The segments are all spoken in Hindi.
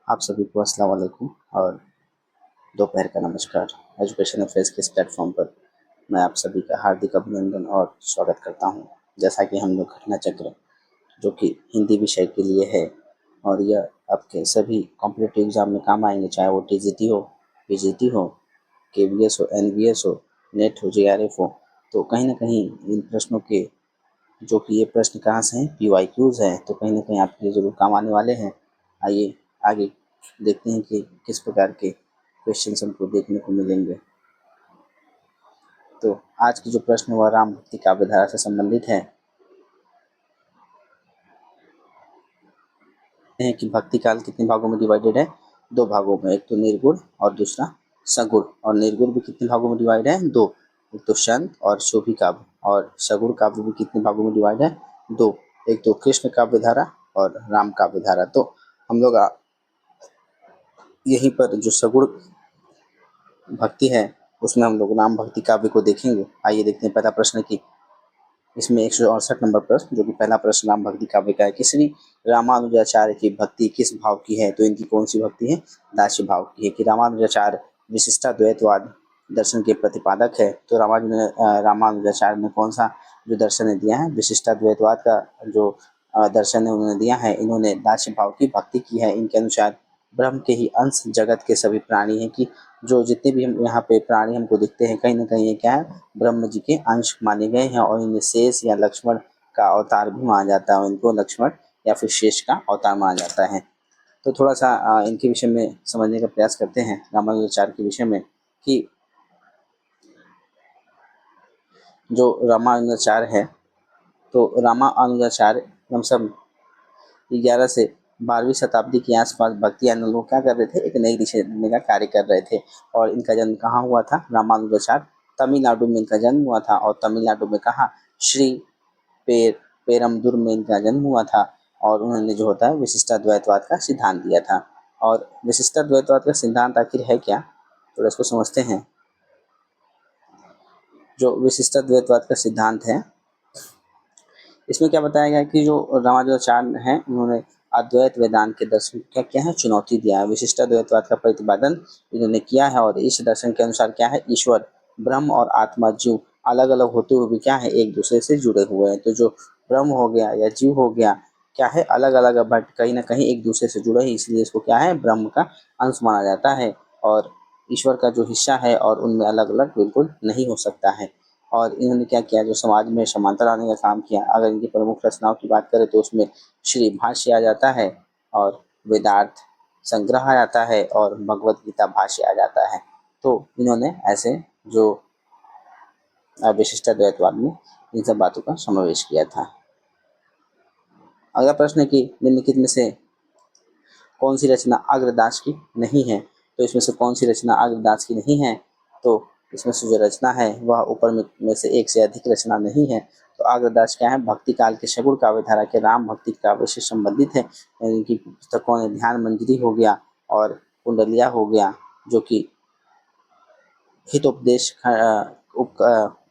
आप सभी को अस्सलाम वालेकुम और दोपहर का नमस्कार। एजुकेशन अफेयर्स के इस प्लेटफॉर्म पर मैं आप सभी का हार्दिक अभिनंदन और स्वागत करता हूं। जैसा कि हम लोग घटना चक्र जो कि हिंदी विषय के लिए है और यह आपके सभी कॉम्पिटिटिव एग्जाम में काम आएंगे, चाहे वो टीजीटी हो, पीजीटी हो, केवीएस हो, एनवीएस हो, नेट हो, जेआरएफ हो। तो कहीं ना कहीं इन प्रश्नों के जो कि ये प्रश्न कहाँ से हैं, पीवाईक्यूज हैं, तो कहीं ना कहीं आपके लिए ज़रूर काम आने वाले हैं। आइए आगे देखते हैं कि किस प्रकार के क्वेश्चन हमको देखने को मिलेंगे। तो आज की जो प्रश्न वह राम भक्ति काव्य धारा से संबंधित है कि भक्ति काल कितने भागों में डिवाइडेड है? 2 भागों में, एक तो निर्गुण और दूसरा सगुण। और निर्गुण भी कितने भागों में डिवाइड है? 2, एक तो संत और शोभी काव्य। और सगुण काव्य भी कितने भागों में डिवाइड है? 2, एक तो कृष्ण काव्य धारा और राम काव्य धारा। तो हम लोग यहीं पर जो सगुण भक्ति है उसमें हम लोग राम भक्ति काव्य को देखेंगे। आइए देखते हैं पहला प्रश्न की इसमें 168 नंबर प्रश्न, जो कि पहला प्रश्न राम भक्ति काव्य का है कि श्री रामानुजाचार्य की भक्ति किस भाव की है? तो इनकी कौन सी भक्ति है? दास्य भाव की है। कि रामानुजाचार्य विशिष्टाद्वैतवाद दर्शन के प्रतिपादक है। तो रामानुजाचार्य ने कौन सा जो दर्शन दिया है? विशिष्टाद्वैतवाद का जो दर्शन है उन्होंने दिया है। इन्होंने दास्य भाव की भक्ति की है। इनके अनुसार ब्रह्म के ही अंश जगत के सभी प्राणी हैं, कि जो जितने भी हम यहाँ पे प्राणी हमको दिखते हैं कहीं ना कहीं ये क्या है? ब्रह्म जी के अंश माने गए हैं। और इन्हें शेष या लक्ष्मण का अवतार भी माना जाता है। इनको लक्ष्मण या फिर शेष का अवतार माना जाता है। तो थोड़ा सा इनके विषय में समझने का प्रयास करते हैं, रामानुजाचार्य के विषय में। कि जो रामानुजाचार्य है, तो रामानुजाचार्य लमसम 11 से 12वीं शताब्दी के आसपास भक्ति आंदोलन को क्या कर रहे थे? एक नई दिशा देने का कार्य कर रहे थे। और इनका जन्म कहाँ हुआ था? रामानुजाचार्य तमिलनाडु में इनका जन्म हुआ था। और तमिलनाडु में कहाँ? श्री पेरम्बदूर में इनका जन्म हुआ था। और उन्होंने जो होता है विशिष्टाद्वैतवाद का सिद्धांत दिया था। और विशिष्टाद्वैतवाद का सिद्धांत आखिर है क्या? तो इसको समझते हैं। जो विशिष्टाद्वैतवाद का सिद्धांत है इसमें क्या बताया गया कि जो रामानुजाचार्य हैं उन्होंने अद्वैत वेदांत के दर्शन का क्या है? चुनौती दिया है। विशिष्टाद्वैतवाद का प्रतिपादन इन्होंने किया है। और इस दर्शन के अनुसार क्या है? ईश्वर, ब्रह्म और आत्मा, जीव अलग अलग होते हुए भी क्या है? एक दूसरे से जुड़े हुए हैं। तो जो ब्रह्म हो गया या जीव हो गया क्या है? अलग अलग, बट कहीं ना कहीं एक दूसरे से जुड़े हैं, इसलिए इसको क्या है? ब्रह्म का अंश माना जाता है। और ईश्वर का जो हिस्सा है और उनमें अलग अलग बिल्कुल नहीं हो सकता है। और इन्होंने क्या किया? जो समाज में समानता लाने का काम किया। अगर इनकी प्रमुख रचनाओं की बात करें तो उसमें श्री भाष्य आ जाता है, और वेदार्थ संग्रह आ जाता है, और भगवत गीता भाष्य आ जाता है। तो इन्होंने ऐसे जो विशिष्टाद्वैतवाद में इन सब बातों का समावेश किया था। अगला प्रश्न है कि निम्नलिखित में से कौन सी रचना अग्रदास की नहीं है? तो इसमें से कौन सी रचना अग्रदास की नहीं है? तो इसमें से जो रचना है वह ऊपर में से एक से अधिक रचना नहीं है। तो अग्रदास क्या है? भक्ति काल के सगुण काव्य धारा के राम भक्ति काव्य से संबंधित है। इनकी पुस्तकों में ध्यान मंजरी हो गया और कुंडलिया हो गया, जो कि हितोपदेश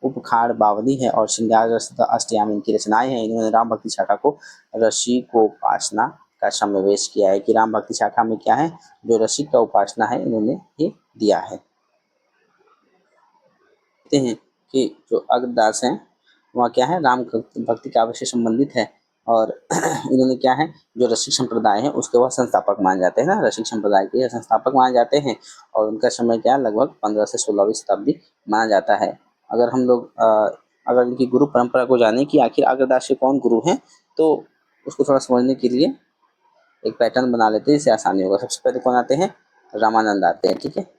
उपखाड़ बावली है, और श्रृंगार रस तथा अष्टयाम इनकी रचनाएं हैं। इन्होंने राम भक्ति शाखा को रसिकोपासना का समावेश किया है। कि राम भक्ति शाखा में क्या है? जो रसिक का उपासना है इन्होंने ये दिया है। देखते हैं कि जो अग्रदास हैं वह क्या है? राम भक्ति काव्य से संबंधित है। और इन्होंने क्या है? जो रसिक संप्रदाय है उसके वह संस्थापक माने जाते हैं ना, रसिक संप्रदाय के संस्थापक माने जाते हैं। और उनका समय क्या है? लगभग 15 से 16वीं शताब्दी माना जाता है। अगर हम लोग अगर इनकी गुरु परंपरा को जाने कि आखिर अग्रदास के कौन गुरु हैं, तो उसको थोड़ा समझने के लिए एक पैटर्न बना लेते हैं, इससे आसानी होगा। सबसे पहले कौन आते हैं? रामानंद आते हैं, ठीक है।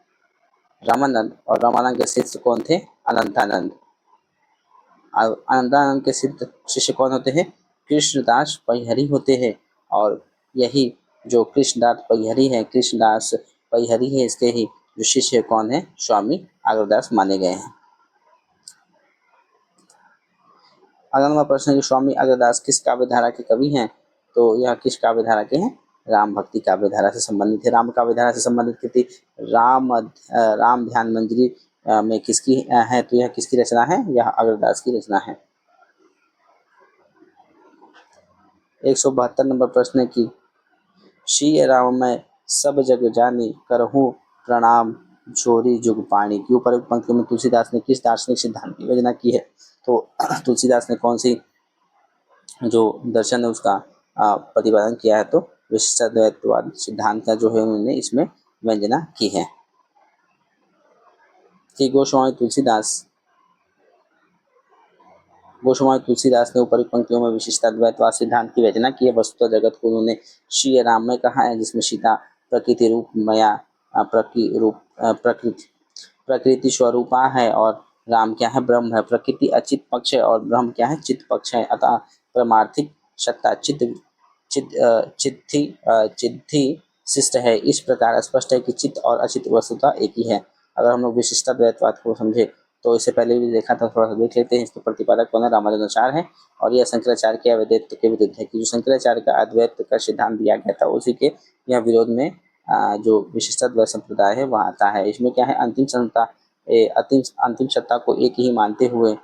रामानंद, और रामानंद के शिष्य कौन थे? अनंतानंद। अनंतानंद के सिद्ध शिष्य कौन होते हैं? कृष्णदास परिहरी होते हैं। और यही जो कृष्णदास परिहरी है, कृष्णदास परिहरी है, इसके ही जो शिष्य कौन है? स्वामी अग्रदास माने गए हैं। अगला नंबर प्रश्न है कि स्वामी अग्रदास किस काव्य धारा के कवि हैं? तो यह किस काव्य धारा के हैं? राम भक्ति काव्य धारा से संबंधित है। राम काव्य धारा से संबंधित कृति राम ध्यान मंजरी में किसकी है? तो यह किसकी रचना है? यह अग्रदास की रचना है। 172 नंबर प्रश्न है कि श्री राममय सब जग जानी करहूँ प्रणाम जोरी जुग पानी की ऊपर पंक्ति में तुलसीदास ने किस दार्शनिक सिद्धांत की योजना की है? तो तुलसीदास ने कौन सी जो दर्शन है उसका प्रतिपादन किया है? तो विशिष्टाद्वैतवाद सिद्धांत का जो है उन्होंने इसमें वंदना की है। कि गोस्वामी तुलसीदास ने ऊपरी पंक्तियों में विशिष्टाद्वैतवाद सिद्धांत की रचना की है। वस्तुतः जगत को उन्होंने श्री राम में कहा है, जिसमें सीता प्रकृति रूप माया प्रकृति स्वरूपा है और राम क्या है? ब्रह्म है। प्रकृति अचित पक्ष है और ब्रह्म क्या है? चित पक्ष है। अतः परमार्थिक सत्ता चिद्धि शिष्ट है। इस प्रकार स्पष्ट है कि चित्त और अचित वस्तुतः एक ही है। अगर हम लोग विशिष्टाद्वैतवाद को समझे तो इससे पहले भी देखा था, थोड़ा सा देख लेते हैं। इसके प्रतिपादक कौन है? रामानुजाचार्य है और यह शंकराचार्य के अद्वैत के विरुद्ध है। कि जो शंकराचार्य का अद्वैत का सिद्धांत दिया गया था उसी के यह विरोध में जो विशिष्टाद्वैत संप्रदाय है वह आता है। इसमें क्या है? अंतिम सत्ता को एक ही मानते हुए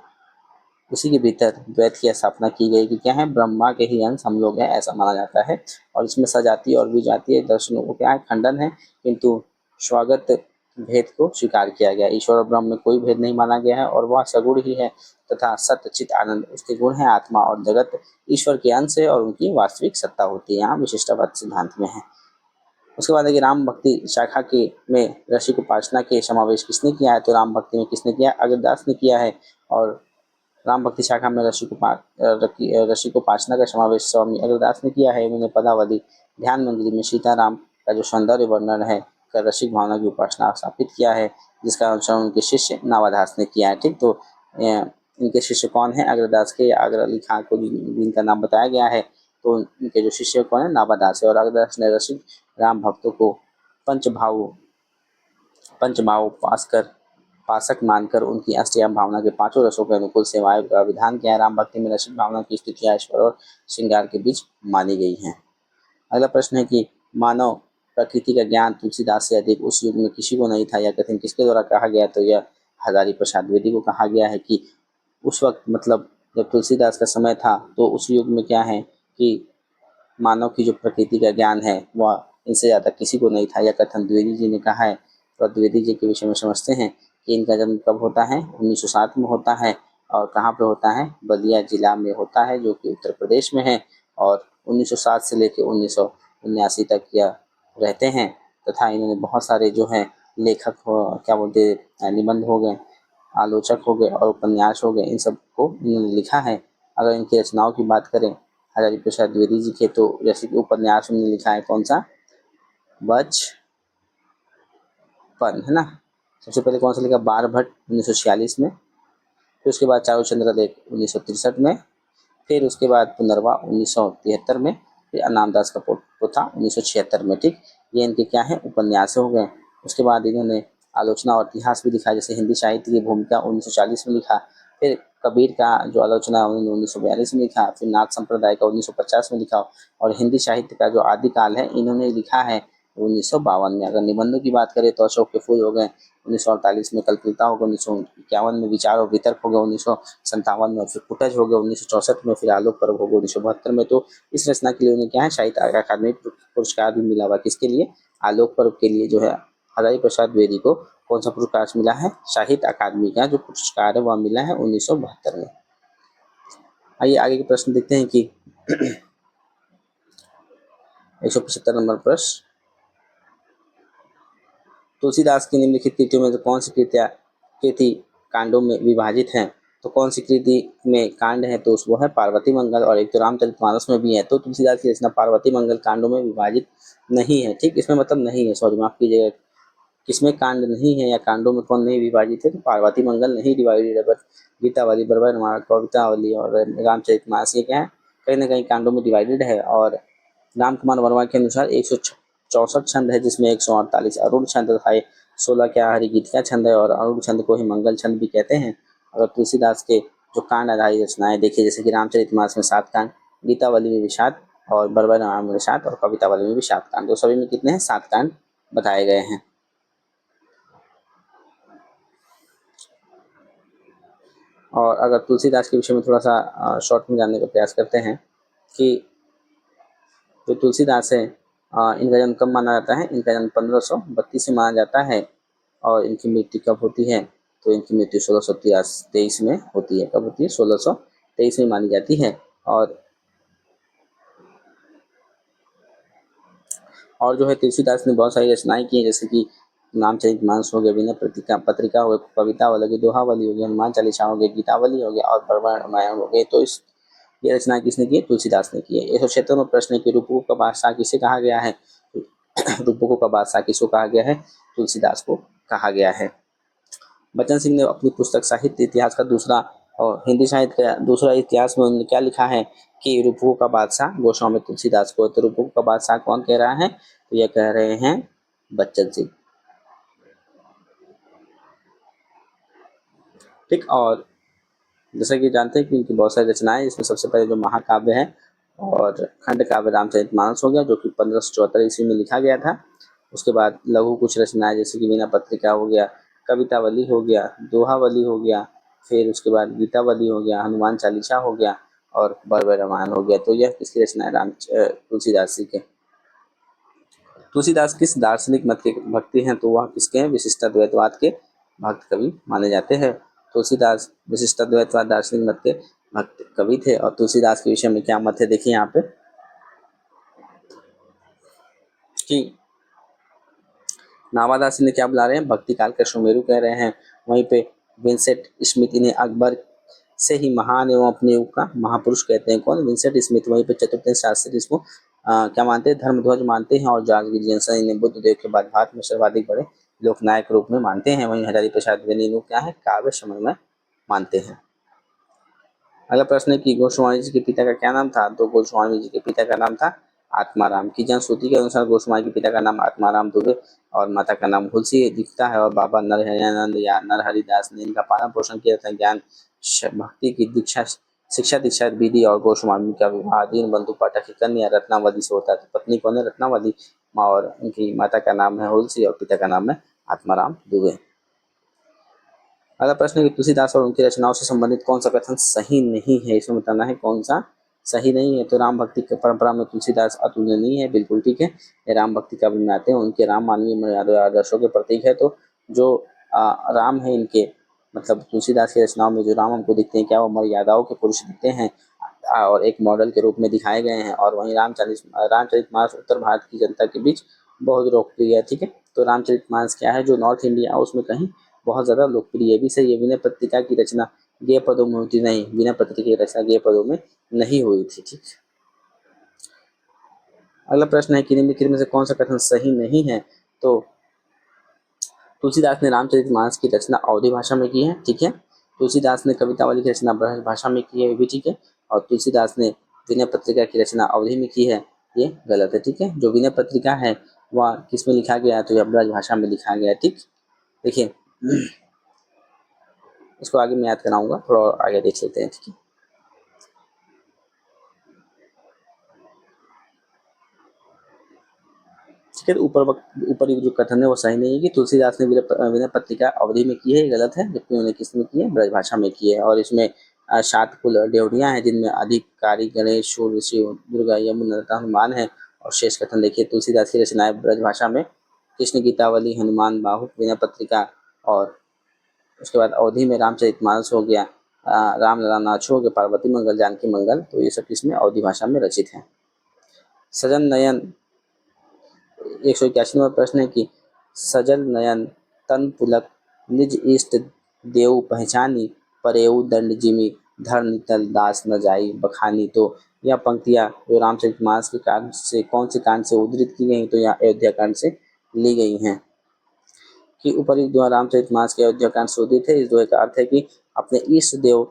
उसी के भीतर द्वैत की स्थापना की गई कि क्या है? ब्रह्मा के ही अंश हम लोग हैं, ऐसा माना जाता है। और इसमें सजातीय और विजातीय दर्शनों को क्या है? खंडन है, किंतु स्वागत भेद को स्वीकार किया गया। ईश्वर और ब्रह्म में कोई भेद नहीं माना गया है और वह सगुण ही है तथा सत्य चित आनंद उसके गुण है। आत्मा और जगत ईश्वर के अंश है और उनकी वास्तविक सत्ता होती है। यहाँ विशिष्टाद्वैत सिद्धांत में है। उसके बाद है राम भक्ति शाखा के में रसिक उपासना के समावेश किसने किया है? तो राम भक्ति में किसने किया? अग्रदास ने किया है। और राम भक्ति शाखा में रसिकोपासना का समावेश स्वामी अग्रदास ने किया है। उन्होंने पदावली ध्यान मंदिर में सीताराम का जो सौंदर्य वर्णन है कर रसिक भावना की उपासना स्थापित किया है, जिसका अनुसरण उनके शिष्य नावादास ने किया है। ठीक, तो इनके शिष्य कौन है? अग्रदास के अग्र अली खां को जिनका नाम बताया गया है, तो इनके जो शिष्य कौन है? नावादास है। और अग्रदास ने रसिक राम भक्तों को पंचभाव पासक मानकर उनकी अष्टयाम भावना के पांचों रसों के अनुकूल सेवाएं का विधान किया है। राम भक्ति में रसिक भावना की स्थितियां ईश्वर और श्रृंगार के बीच मानी गई हैं। अगला प्रश्न है कि मानव प्रकृति का ज्ञान तुलसीदास से अधिक उस युग में किसी को नहीं था। यह कथन किसके द्वारा कहा गया? तो यह हजारी प्रसाद द्विवेदी को कहा गया है। कि उस वक्त मतलब जब तुलसीदास का समय था तो उस युग में क्या है कि मानव की जो प्रकृति का ज्ञान है वह इनसे ज़्यादा किसी को नहीं था। यह कथन द्विवेदी जी ने कहा है। तो द्विवेदी जी के विषय में समझते हैं कि इनका जन्म कब होता है? 1907 में होता है। और कहाँ पे होता है? बलिया जिला में होता है, जो कि उत्तर प्रदेश में है। और 1907 से लेकर 1979 तक यह रहते हैं। तथा इन्होंने बहुत सारे जो हैं लेखक क्या बोलते हैं, निबंध हो गए, आलोचक हो गए और उपन्यास हो गए, इन सब को इन्होंने लिखा है। अगर इनकी रचनाओं की बात करें हजारी प्रसाद द्विवेदी जी के, तो जैसे कि उपन्यास उन्होंने लिखा है कौन सा? बचपन, है ना। सबसे पहले कौन सा लिखा? बारभट्ट 1946 में। फिर उसके बाद चारू चंद्र लेख 1963 में। फिर उसके बाद पुनर्वा 1973 में। फिर अनामदास का पोथा 1976 में। ठीक, ये इनके क्या है? उपन्यास हो गए। उसके बाद इन्होंने आलोचना और इतिहास भी लिखा, जैसे हिंदी साहित्य की भूमिका 1940 में लिखा। फिर कबीर का जो आलोचना उन्होंने 1942 में लिखा। फिर नाथ संप्रदाय का 1950 में लिखा। और हिंदी साहित्य का जो आदिकाल है इन्होंने लिखा है 1952 में। अगर निबंधों की बात करें तो अशोक के फूल हो गए 1948 में, कल्पिता हो गए 1951 में, विचार और वितर्क हो गए 1957 में, फिर कुटज हो गए 1964 में, फिर आलोक पर्व हो गए 1972 में। तो इस रचना के लिए उन्हें क्या है? साहित्य अकादमी पुरस्कार भी मिला हुआ। किसके लिए? आलोक पर्व के लिए जो है हजारी प्रसाद द्विवेदी को कौन सा पुरस्कार मिला है? साहित्य अकादमी का जो पुरस्कार है वह मिला है 1972 में। आइए आगे के प्रश्न देखते हैं कि 175 नंबर प्रश्न, तुलसीदास की निम्नलिखित कृतियों में से कौन सी कृति कांडों में विभाजित है? तो कौन सी कृति में कांड है? तो वो है पार्वती मंगल। और एक तो रामचरितमानस में भी है। तो तुलसीदास की रचना पार्वती मंगल कांडों में विभाजित नहीं है। ठीक, इसमें मतलब नहीं है, सॉरी माफ कीजिएगा, किसमें कांड नहीं है या कांडों में कौन नहीं विभाजित है? तो पार्वती मंगल नहीं डिवाइडेड है। बट गीतावली, बरबर रामायण, कवितावली और रामचरितमानस ये क्या है? कहीं ना कहीं कांडों में डिवाइडेड है। और राम कुमार वर्मा के अनुसार 164 छंद है, जिसमें 148 अरूढ़ छंद तथा 16 क्या हरिगीतिका छंद है। और अरूढ़ छंद को ही मंगल छंद भी कहते हैं। अगर तुलसीदास के जो कांड आधारित रचनाएं देखिए, जैसे कि रामचरितमानस में 7 कांड, गीतावली में भी 7, और बरबर रामायण में 7, और कवितावली में भी 7 कांड। तो सभी में कितने हैं? 7 कांड बताए गए हैं। और अगर तुलसीदास के विषय में थोड़ा सा शॉर्ट में जानने का प्रयास करते हैं कि जो तुलसीदास है इनका जन्म कब माना जाता है? इनका जन्म 1532 में माना जाता है। और इनकी मृत्यु कब होती है? तो इनकी मृत्यु 1623 में होती है। कब होती है? 1623 में मानी जाती है। और जो है तुलसीदास ने बहुत सारी रचनाएं की हैं, जैसे कि रामचरितमानस हो गया, विनय पत्रिका हो गई, कवितावली, दोहावली हो गई, हनुमान चालीसा हो गई, गीतावली हो गया और रामायण हो गए। तो ये रचना किसने की है? तुलसीदास ने की है। 176वां प्रश्न है कि रूपकों का बादशाह किसे कहा गया है? रूपकों का बादशाह किसको कहा गया है? तुलसीदास को कहा गया है। बच्चन सिंह ने अपनी पुस्तक साहित्य इतिहास का दूसरा और हिंदी साहित्य का दूसरा इतिहास में उन्होंने क्या लिखा है कि रूपकों का बादशाह गोस्वामी तुलसीदास को। तो रूपकों का बादशाह कौन कह रहा है? तो ये कह रहे हैं बच्चन सिंह। ठीक। और जैसा कि जानते हैं कि इनकी बहुत सारी रचनाएं, इसमें सबसे पहले जो महाकाव्य है और खंड काव्य रामचरितमानस हो गया, जो कि 1574 ईस्वी में लिखा गया था। उसके बाद लघु कुछ रचनाएं जैसे कि वीणा पत्रिका हो गया, कवितावली हो गया, दोहावली हो गया, फिर उसके बाद गीतावली हो गया, हनुमान चालीसा हो गया और बड़े रामायण हो गया। तो यह किसकी रचना है? तुलसीदास जी के। तुलसीदास किस दार्शनिक मत के भक्ति हैं? तो वह किसके हैं? विशिष्टाद्वैतवाद के भक्त कवि माने जाते हैं। तुलसीदास विशिष्टाद्वैतवाद दार्शनिक मत के भक्त कवि थे। और तुलसीदास के विषय में क्या मत है? देखिए यहाँ पे कि नावादास ने क्या बुला रहे हैं? भक्ति काल का सुमेरु कह रहे हैं। वहीं पे विंसेंट स्मिथ इन्हें अकबर से ही महान एवं अपने युग का महापुरुष कहते हैं। कौन? Vincent Smith. वहीं पे चतुर्थ शास्त्री इसको क्या मानते हैं? धर्मध्वज मानते हैं। और जॉर्ज गिरिजन इन्हें बुद्ध देव के बाद भारत में सर्वाधिक बड़े लोकनायक रूप में मानते हैं। वहीं हजारी प्रसाद इन्हें क्या है? काव्य समन्वय मानते हैं। अगला प्रश्न है कि गोस्वामी जी के पिता का क्या नाम था? तो गोस्वामी जी के पिता का नाम था आत्माराम। की जनश्रुति के अनुसार गोस्वामी के पिता का नाम आत्माराम दुबे और माता का नाम हुलसी दिखता है। और बाबा नरहरियानंद या नरहरिदास ने इनका पालन पोषण किया था। ज्ञान भक्ति की शिक्षा विधि और गोस्वामी का विवाह दीन बंधु पाठक की कन्या रत्नावली से होता है। तो पत्नी कौन है? रत्नावली। और उनकी माता का नाम है हुलसी और पिता का नाम है आत्माराम दुबे। अगला प्रश्न है कि तुलसीदास और उनकी रचनाओं से संबंधित कौन सा कथन सही नहीं है? इसमें बताना है कौन सा सही नहीं है। तो राम भक्ति की परंपरा में तुलसीदास अतुलनीय है, बिल्कुल ठीक है। ये राम भक्ति का भी आते हैं। उनके राम मानवीय मर्यादा आदर्शों के प्रतीक है। तो जो राम है इनके मतलब तुलसीदास की रचनाओं में जो राम हमको दिखते हैं, क्या वो मर्यादाओं के पुरुष दिखते हैं और एक मॉडल के रूप में दिखाए गए हैं। और वहीं रामचरितमानस उत्तर भारत की जनता के बीच बहुत लोकप्रिय है। ठीक है। तो रामचरितमानस क्या है? जो नॉर्थ इंडिया उसमें कहीं बहुत ज्यादा लोकप्रिय भी सही है। विनय पत्रिका की रचना गेय पदों में हुई थी? नहीं, विनय पत्रिका की रचना गेय पदों में नहीं हुई थी। ठीक। अगला प्रश्न है कि निम्नलिखित में से कौन सा कथन सही नहीं है? तो तुलसीदास ने रामचरितमानस की रचना अवधी भाषा में की है। ठीक है। तुलसीदास ने कवितावली की रचना ब्रज भाषा में की है, भी ठीक है। और तुलसीदास ने विनय पत्रिका की रचना अवधी में की है, ये गलत है। ठीक है। जो विनय पत्रिका है वह किस में लिखा गया है? तो यह ब्रज भाषा में लिखा गया है। ठीक। देखिए इसको आगे मैं याद कराऊंगा, थोड़ा और आगे देख लेते हैं। ठीक है। ठीक है। तो ऊपर जो कथन है वो सही नहीं है कि तुलसीदास ने विनय पत्रिका अवधि में की है, ये गलत है। जबकि उन्होंने किस में की है? ब्रजभाषा में की है। और इसमें 7 कुल ड्योढ़ियां हैं जिनमें अधिकारी गणेश, सूर्य, शिव, दुर्गा, यमुना, हनुमान है। और शेष कथन देखिए तुलसीदास की रचनाएं ब्रजभाषा में कृष्ण गीतावली, हनुमान बाहु, विनय पत्रिका और उसके बाद अवधि में रामचरितमानस हो गया, राम लला नाच हो गया, पार्वती मंगल, जानकी मंगल। तो ये सब किसमें? अवधि भाषा में रचित है। सजन नयन 181वां प्रश्न है कि सजल नयन तन पुलक निज इष्ट देव पहचानी परेऊ दंड जिमि धर्म तल दास न जाई बखानी। तो यह पंक्तियां जो रामचरितमानस के कांड से कौन से कांड से उद्धृत की गई? तो यह अयोध्या कांड से ली गई हैं। कि ऊपरी दोहा रामचरितमानस के अयोध्या कांड से उद्धृत है। इस दोहे का अर्थ है कि अपने इष्ट देव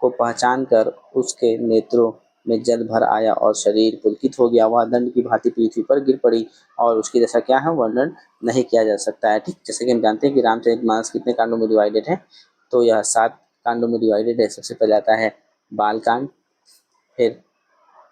को पहचान कर उसके नेत्रों में जल भर आया और शरीर पुलकित हो गया। वह दंड की भांति पृथ्वी पर गिर पड़ी और उसकी दशा क्या है? वर्णन नहीं किया जा सकता है। ठीक। जैसे कि हम जानते हैं कि रामचरितमानस कितने कांडों में डिवाइडेड है? तो यह 7 कांडों में डिवाइडेड है। सबसे पहले आता है बालकांड, फिर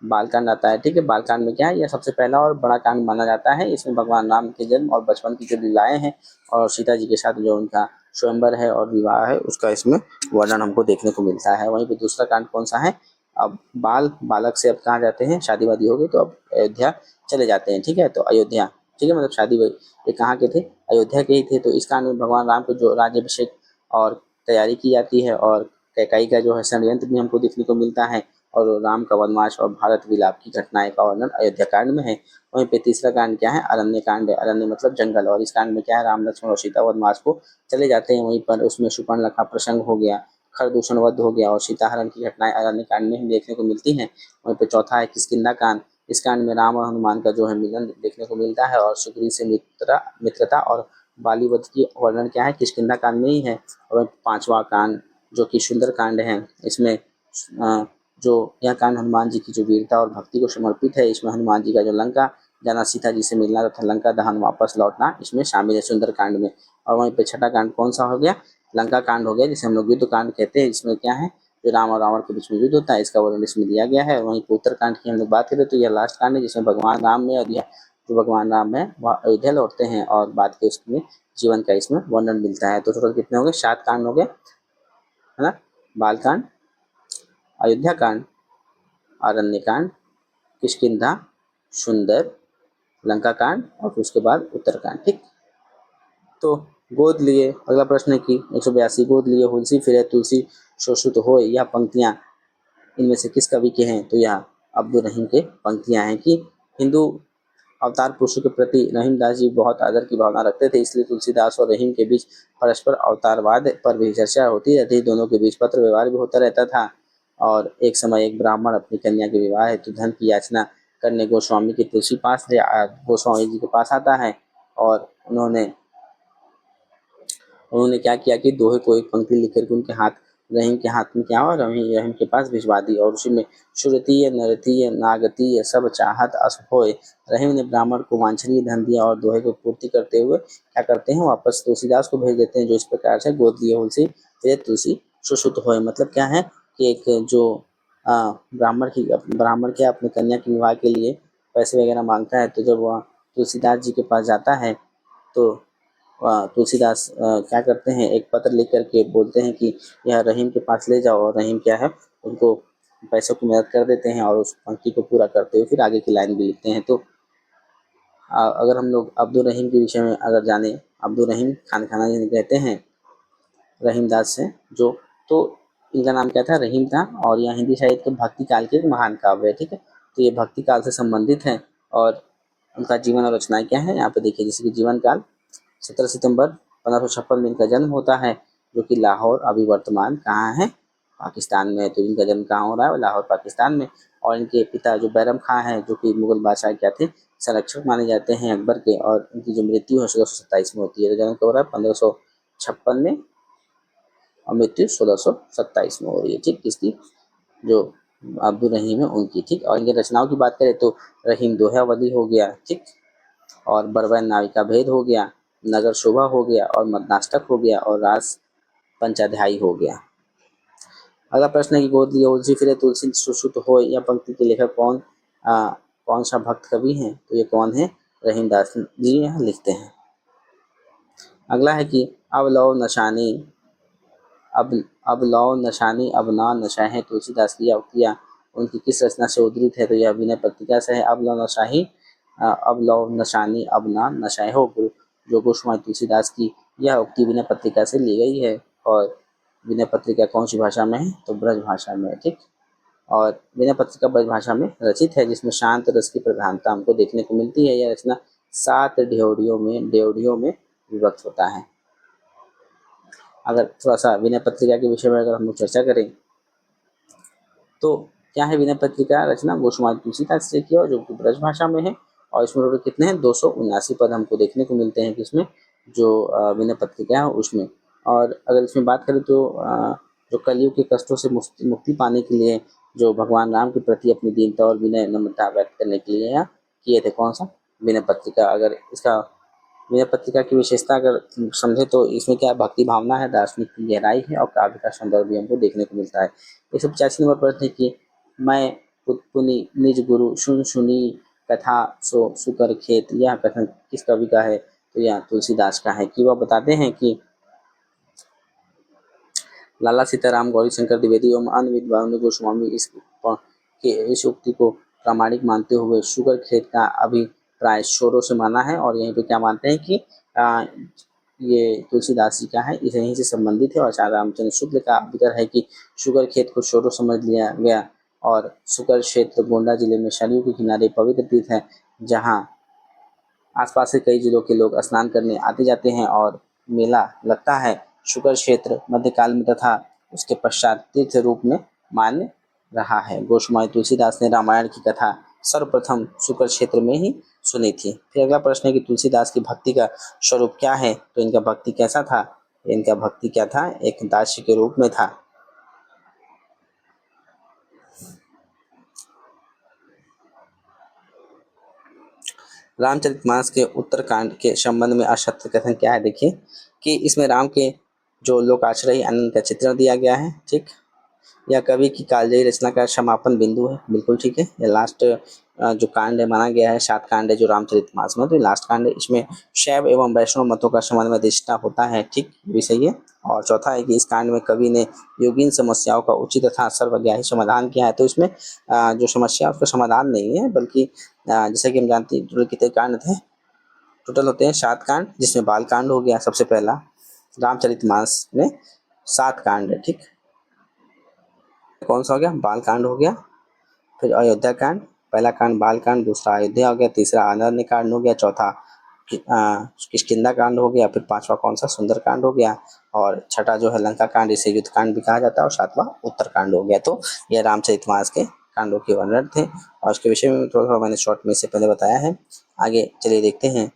बालकांड आता है। ठीक है। बालकांड में क्या है? यह सबसे पहला और बड़ा कांड माना जाता है। इसमें भगवान राम के जन्म और बचपन की जो लीलाएं हैं और सीता जी के साथ जो उनका स्वयंवर है और विवाह है उसका इसमें वर्णन हमको देखने को मिलता है। वहीं पे दूसरा कांड कौन सा है? अब बालक से अब कहाँ जाते हैं, शादी वादी हो गई तो अब अयोध्या चले जाते हैं। ठीक है, तो अयोध्या, ठीक है, मतलब शादी हुई, ये कहाँ के थे, अयोध्या के ही थे। तो इस कांड में भगवान राम को जो राज्यभिषेक और तैयारी की जाती है, और कैकेयी का जो है षड्यंत्र भी हमको देखने को मिलता है, और राम का वनवास और भारत विलाप की घटनाएं का वर्णन अयोध्या कांड में है। वहीं पे तीसरा कांड क्या है, अरण्य कांड है। अरण्य मतलब जंगल, और इस कांड में क्या है, राम लक्ष्मण और सीता वनवास को चले जाते हैं। वहीं पर उसमें शूर्पणखा प्रसंग हो गया, खरदूषण वध हो गया, और सीताहरण की घटनाएं अरण्य कांड में ही देखने को मिलती हैं। वहीं पे चौथा है किष्किंधा कांड। इस कांड में राम और हनुमान का जो है मिलन देखने को मिलता है, और सुग्रीव से मित्रता और बाली वध की वर्णन क्या है, किष्किंधा कांड में ही है। और पांचवा कांड जो कि सुंदर कांड है, इसमें जो यह कांड हनुमान जी की जो वीरता और भक्ति को समर्पित है। इसमें हनुमान जी का जो लंका जाना, सीता जी से मिलना तथा लंका दहन वापस लौटना इसमें शामिल है सुंदर कांड में। और वहीं पे छठा कांड कौन सा हो गया, लंका कांड हो गया, जिसे हम लोग युद्ध कांड कहते हैं। इसमें क्या है, जो राम और रावण के बीच में युद्ध होता है, इसका वर्णन इसमें दिया गया है। वहीं पे उत्तरकांड की हम लोग बात करें तो यह लास्ट कांड है, जिसमें भगवान राम में, और यह जो भगवान राम है वह अयोध्या लौटते हैं, और बाद के उसमें जीवन का इसमें वर्णन मिलता है। तो टोटल कितने हो गए, 7 कांड हो गए, है ना, बालकांड, अयोध्या कांड, अरण्य कांड, किष्किंधा, सुंदर, लंका कांड, और फिर उसके बाद उत्तरकांड। ठीक, तो गोद लिए, अगला प्रश्न है कि 182, गोद लिए हुलसी फिरे तुलसी शोषित होय, यह पंक्तियां इनमें से किस कवि के हैं, तो यह अब्दुल रहीम के पंक्तियां हैं। कि हिंदू अवतार पुरुषों के प्रति रहीमदास जी बहुत आदर की भावना रखते थे, इसलिए तुलसीदास और रहीम के बीच परस्पर अवतारवाद पर भी चर्चा होती रहती, दोनों के बीच पत्र व्यवहार भी होता रहता था। और एक समय एक ब्राह्मण अपनी कन्या के विवाह हेतु धन की याचना करने गोस्वामी के तुलसी पास गोस्वामी जी के पास आता है, और उन्होंने क्या किया कि दोहे को एक पंक्ति लिख करके उनके हाथ, रहीम के हाथ में क्या हुआ, रहीम के पास भिजवा दी, और उसी में सुरतीय नरतीय नागतीय सब चाहत अस होय। रहीम ने ब्राह्मण को वांछनीय धन दिया, और दोहे को पूर्ति करते हुए क्या करते हैं, वापस तुलसीदास को भेज देते हैं, जो इस प्रकार से गोद लिए तुलसी फिरे तुलसी सुश्रुत होय। मतलब क्या है कि एक जो ब्राह्मण क्या अपनी कन्या के विवाह के लिए पैसे वगैरह मांगता है, तो जब वह तुलसीदास जी के पास जाता है, तो तुलसीदास क्या करते हैं, एक पत्र लिख करके बोलते हैं कि यह रहीम के पास ले जाओ, और रहीम क्या है, उनको पैसों की मदद कर देते हैं, और उस पंक्ति को पूरा करते हुए फिर आगे की लाइन भी लिखते हैं। तो अगर हम लोग अब्दुल रहीम के विषय में अगर जाने, अब्दुल रहीम खान खाना जिन्हें कहते हैं, रहीमदास से जो, तो इनका नाम क्या था, रहीम था, और यह हिंदी साहित्य के भक्ति काल के एक महान काव्य है। ठीक है, तो ये भक्ति काल से संबंधित है, और उनका जीवन और रचनाएं क्या है, यहाँ पे देखिए, जैसे कि जीवन काल 17 सितंबर 1556 में इनका जन्म होता है, जो कि लाहौर अभी वर्तमान कहाँ है, पाकिस्तान में। तो इनका जन्म कहाँ हो रहा है, लाहौर पाकिस्तान में। और इनके पिता जो बैरम खां हैं, जो कि मुगल बादशाह क्या थे, संरक्षक माने जाते हैं अकबर के, और इनकी जो मृत्यु है 1627 में होती है। तो जन्म कब हो रहा है, 1556 में, और मृत्यु 1627 में हो रही है। ठीक, किसकी, जो अब्दुल रहीम है उनकी। ठीक, और इनके रचनाओं की बात करें तो रहीम दोहावली हो गया, ठीक, और बरबैन नाविका भेद हो गया, नगर शोभा हो गया, और मदनाष्टक हो गया, और रास पंचाध्यायी हो गया। अगला प्रश्न है कि गोद लिए उलझी फिरे तुलसी सुश्रुत हो, यह पंक्ति के लेखक कौन सा भक्त कवि हैं, तो ये कौन है, रहीमदास जी यहाँ लिखते हैं। अगला है कि अब लो नशानी, अब लो नशानी अब ना नशा है, तुलसीदास की उक्तियाँ उनकी किस रचना से उद्धृत है, तो यह विनय पत्रिका से है। अब लो नशाही, अब लो नशानी अब ना नशा हो, जो गोस्वामी तुलसीदास की यह उक्ति विनय पत्रिका से ली गई है। और विनय पत्रिका कौन सी भाषा में है, तो ब्रज भाषा में है। ठीक, और विनय पत्रिका ब्रज भाषा में रचित है, जिसमें शांत रस की प्रधानता हमको देखने को मिलती है। यह रचना 7 ड्योढ़ियों में विभक्त होता है। अगर थोड़ा सा विनय पत्रिका के विषय में अगर हम लोग चर्चा करें, तो क्या है, विनय पत्रिका रचना गोस्वामी तुलसीदास से की, और जो कि ब्रज भाषा में है, और इसमें टोटल कितने हैं, 279 पद हमको देखने को मिलते हैं, किसमें, जो विनय पत्रिका है उसमें। और अगर इसमें बात करें तो जो कलयुग के कष्टों से मुक्ति पाने के लिए, जो भगवान राम के प्रति अपनी दीनता और विनय नम्रता व्यक्त करने के लिए यहाँ किए थे, कौन सा, विनय पत्रिका। अगर इसका विनय पत्रिका की विशेषता अगर समझे तो इसमें क्या भक्ति भावना है, दार्शनिक की गहराई है, और काव्य का सौंदर्य भी हमको देखने को मिलता है। 185 नंबर प्रश्न है कि मैं पुनि निज गुरु सुन सुनी कथा सो सुकर खेत, यह कथन किस कवि का है, तो यह तुलसीदास का है। कि वह बताते हैं कि लाला सीताराम गौरीशंकर द्विवेदी एवं अन्य विद्वानों ने गोस्वामी इस उक्ति को प्रामाणिक मानते हुए शुगर खेत का अभिप्राय शोरों से माना है। और यहीं पे क्या मानते हैं कि ये तुलसीदास जी का है, इस यहीं से संबंधित है। और आचार्य रामचंद्र शुक्ल का अभितर है कि शुगर खेत को शोरों समझ लिया गया। और शुगर क्षेत्र गोंडा जिले में सरयू के किनारे पवित्र तीर्थ है, जहाँ आसपास के कई जिलों के लोग स्नान करने आते जाते हैं और मेला लगता है। शुगर क्षेत्र मध्यकाल में तथा उसके पश्चात तीर्थ रूप में मान्य रहा है। गोस्वामी तुलसीदास ने रामायण की कथा सर्वप्रथम शुगर क्षेत्र में ही सुनी थी। फिर अगला प्रश्न है कि तुलसीदास की भक्ति का स्वरूप क्या है। तो इनका भक्ति कैसा था? इनका भक्ति क्या था? एक दास्य के रूप में था। रामचरितमानस के उत्तरकांड के संबंध में असत्य कथन क्या है? देखिए कि इसमें राम के जो लोक आश्रय आनंद का चित्रण दिया गया है। ठीक, यह कवि की कालजयी रचना का समापन बिंदु है। बिल्कुल ठीक है। यह लास्ट जो कांड है माना गया है, 7 कांड है जो रामचरितमानस में, तो लास्ट कांड है। इसमें शैव एवं वैष्णव मतों का समन्वय दृष्टा होता है। ठीक, ये भी सही है। और चौथा है कि इस कांड में कवि ने योगीन समस्याओं का उचित तथा सर्वग्राही समाधान किया है। तो इसमें जो समस्या उसका समाधान नहीं है, बल्कि जैसे कि हम जानते हैं टोटल कितने कांड थे? टोटल होते हैं 7 कांड, जिसमें बाल कांड हो गया सबसे पहला। रामचरितमानस में 7 कांड है। ठीक, कौन सा हो गया? बाल कांड हो गया। फिर अयोध्या कांड, पहला कांड बाल कांड, दूसरा अयोध्या हो गया, तीसरा अरण्य कांड हो गया, चौथा किष्किंधा कांड हो गया, फिर 5वां कौन सा? सुंदर कांड हो गया, और छठा जो है लंका कांड, इसे युद्ध कांड भी कहा जाता है, और 7वां उत्तर कांड हो गया। तो यह रामचरितमानस के कांडों के वर्णन थे, और इसके विषय में थोड़ा थोड़ा मैंने शॉर्ट में इससे पहले बताया है। आगे चलिए देखते हैं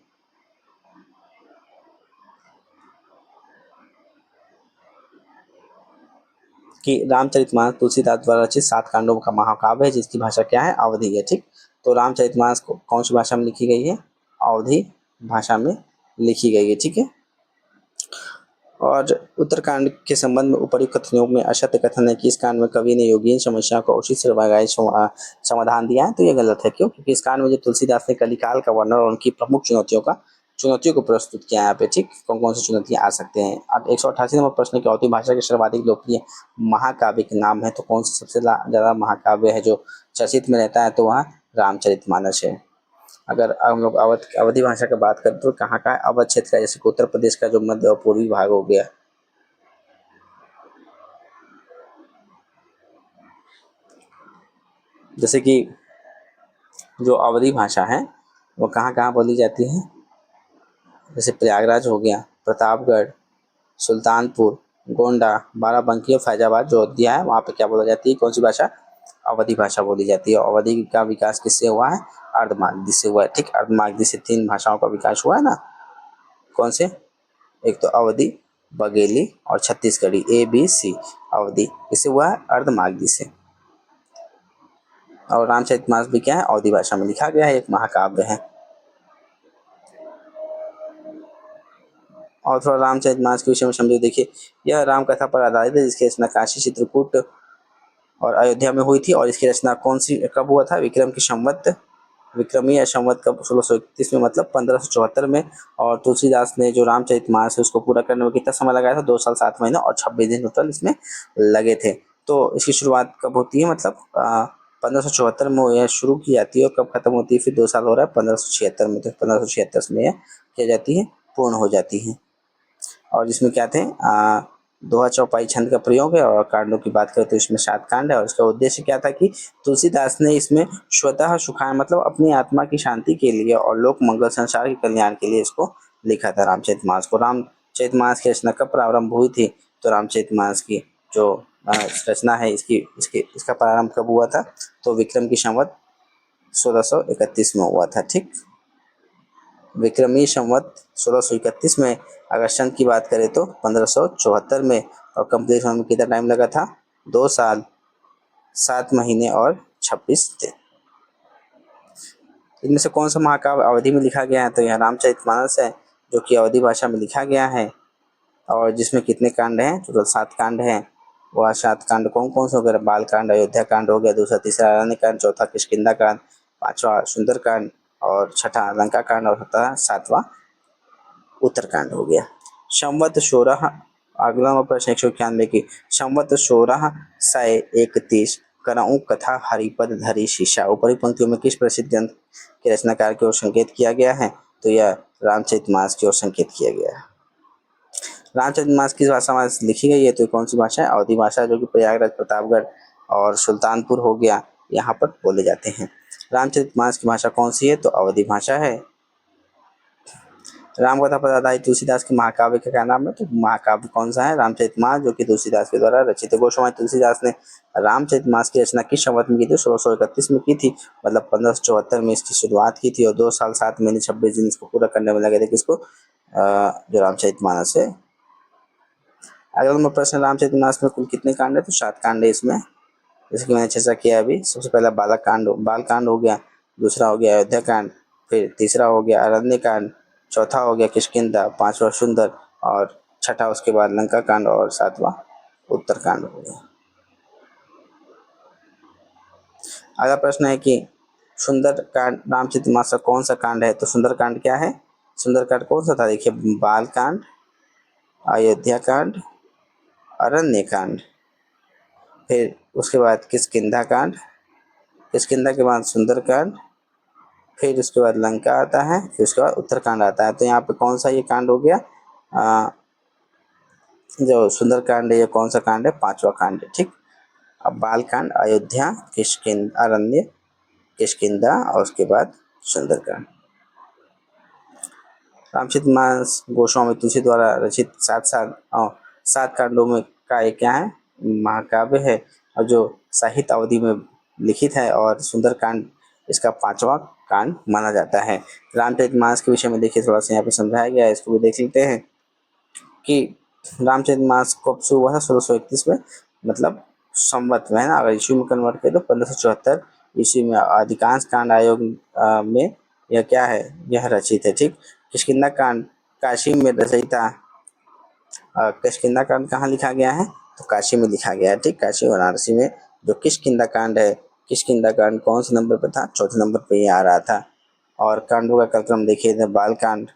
कि रामचरितमानस तुलसीदास द्वारा रचित 7 कांडों का महाकाव्य है, जिसकी भाषा क्या है? अवधी है। ठीक, तो रामचरितमानस को कौन सी भाषा में लिखी गई है? अवधी भाषा में लिखी गई है। ठीक है। और उत्तरकांड के संबंध में उपर्युक्त कथनों में असत्य कथन है कि इस कांड में कवि ने योगीन समस्या को उचित सर्वग्राही समाधान दिया है। तो यह गलत है। क्यों? क्योंकि इस कांड में जो तुलसीदास ने कलिकाल का वर्णन और उनकी प्रमुख चुनौतियों को प्रस्तुत किया है यहाँ पे। ठीक, कौन कौन सी चुनौतियां आ सकते हैं। अब 188 नंबर प्रश्न की अवधी भाषा के सर्वाधिक लोकप्रिय महाकाव्य के नाम है। तो कौन सा सबसे ज्यादा महाकाव्य है जो चर्चित में रहता है? तो वह रामचरितमानस है। अगर हम लोग अवधी भाषा की बात करें तो कहाँ का है? अवध क्षेत्र का, जैसे उत्तर प्रदेश का जो मध्य और पूर्वी भाग हो गया। जैसे कि जो अवधी भाषा है वो कहाँ कहाँ बोली जाती है? जैसे प्रयागराज हो गया, प्रतापगढ़, सुल्तानपुर, गोंडा, बाराबंकी और फैजाबाद जो अयोध्या है वहाँ पे क्या बोला जाती है? कौन सी भाषा? अवधी भाषा बोली जाती है। अवधी का विकास किससे हुआ है? अर्धमागधी से हुआ है। ठीक, अर्धमागधी से 3 भाषाओं का विकास हुआ है ना। कौन से? एक तो अवधी, बघेली और छत्तीसगढ़ी, ABC। अवधी किससे हुआ है? अर्धमागधी से। और रामचरितमानस भी क्या है? अवधी भाषा में लिखा गया है, एक महाकाव्य है। और थोड़ा रामचरितमानस के विषय में समझो। देखिए, यह राम कथा पर आधारित है, जिसकी रचना काशी, चित्रकूट और अयोध्या में हुई थी। और इसकी रचना कौन सी कब हुआ था? विक्रमी या संवत कब? 1631 में, मतलब 1574 में। और तुलसीदास ने जो रामचरितमानस है उसको पूरा करने में कितना समय लगाया था? 2 साल 7 महीने और 26 दिन टोटल इसमें लगे थे। तो इसकी शुरुआत कब होती है? मतलब 1574 में यह शुरू की जाती है, और कब खत्म होती है? फिर 2 साल हो रहा है 1576 में। तो 1576 में यह क्या जाती है? पूर्ण हो जाती है। और जिसमें क्या थे? दोहा चौपाई छंद का प्रयोग है। और कांडों की बात करें तो इसमें 7 कांड है। और इसका उद्देश्य क्या था कि तुलसीदास ने इसमें स्वतः सुखाय, मतलब अपनी आत्मा की शांति के लिए और लोक मंगल संसार के कल्याण के लिए इसको लिखा था, रामचरितमानस को। रामचरितमानस की रचना कब प्रारंभ हुई थी? तो रामचरितमानस की जो रचना है इसका प्रारंभ कब हुआ था? तो विक्रम की संवत 1631 में हुआ था। ठीक, विक्रमी संवत 1631 में। अगर सन की बात करें तो 1574 में। और कंप्लीट होने में कितना टाइम लगा था? 2 साल 7 महीने और 26 दिन। इनमें से कौन सा महाकाव्य अवधि में लिखा गया है? तो यह रामचरितमानस है, जो कि अवधी भाषा में लिखा गया है। और जिसमें कितने कांड हैं? टोटल 7 कांड हैं। वह 7 कांड कौन कौन से हो गए? बाल कांड, अयोध्या कांड हो गया, दूसरा तीसरा अरण्य कांड, चौथा किष्किंधा कांड, 5वां सुंदर कांड, और छठा लंका कांड, और 7वां उत्तरकांड हो गया। संवत 16 अगला नंबर प्रश्न 191 की संवत 1631 करऊं कथा हरिपद धरी शीशा। ऊपरी पंक्तियों में किस प्रसिद्ध ग्रंथ के रचनाकार की ओर संकेत किया गया है? तो यह रामचरितमानस की ओर संकेत किया गया है। रामचरितमानस किस भाषा में लिखी गई है? तो कौन सी भाषा है? अवधी भाषा, जो कि प्रयागराज, प्रतापगढ़ और सुल्तानपुर हो गया, यहाँ पर बोले जाते हैं। रामचरितमानस की भाषा कौन सी है? तो अवधी भाषा है। रामकथा पर आधारित तुलसीदास के महाकाव्य का क्या नाम है? तो महाकाव्य कौन सा है? रामचरितमानस, जो कि तुलसीदास के द्वारा रचित है। गोस्वामी तुलसीदास ने रामचरितमानस की रचना किस संवत में की थी? 1631 में की थी, मतलब 1574 में इसकी शुरुआत की थी और 2 साल 7 महीने 26 दिन इसको पूरा करने में लगे थे। किसको? जो रामचरितमानस है। अगला नंबर प्रश्न, रामचरितमानस में कुल कितने कांड है? तो 7 कांड है इसमें, जैसे कि मैंने चर्चा किया अभी। सबसे पहला बाल कांड हो गया, दूसरा हो गया अयोध्या कांड, फिर तीसरा हो गया अरण्य कांड, चौथा हो गया किष्किंधा, पांचवा सुंदर और छठा उसके बाद लंका कांड और सातवां उत्तर कांड हो गया। अगला प्रश्न है कि सुंदर कांड रामचरितमानस का कौन सा कांड है? तो सुंदर कांड क्या है? सुंदर कांड कौन सा था? देखिए, बाल कांड, अयोध्या कांड, अरण्य कांड, फिर उसके बाद किष्किंधा कांड, किष्किंधा के बाद सुंदर कांड, फिर उसके बाद लंका आता है, फिर उसके बाद उत्तरकांड आता है। तो यहाँ पे कौन सा ये कांड हो गया? जो सुंदर कांड है ये कौन सा कांड है? 5वां कांड है। ठीक। अब बाल कांड, अयोध्या, अरण्य, किष्किंधा और उसके बाद सुंदर कांड। रामचरितमानस गोस्वामी तुलसी द्वारा रचित 7 कांडों में का एक क्या है? महाकाव्य है, और जो साहित्य अवधि में लिखित है, और सुंदर कांड इसका 5वां कांड माना जाता है। रामचरितमानस के विषय में देखिए, थोड़ा सा यहाँ पे समझाया गया है, इसको भी देख लेते हैं कि रामचरितमानस कब शुरू हुआ था? 1631 में, मतलब संवत में है ना। अगर ईस्वी में कन्वर्ट करें तो 1574 ईस्वी में। अधिकांश कांड आयोग में यह क्या है? यह रचित है। ठीक। किष्किंधा कांड काशी में रचयिता, किष्किंधा कांड कहाँ लिखा गया है? तो काशी में लिखा गया है। ठीक। काशी वाराणसी में जो किष्किंधा कांड है, किष्किंधा कांड कौन से नंबर पर था? चौथे नंबर पर ये आ रहा था। और कांडों का क्रम देखिए, बाल कांड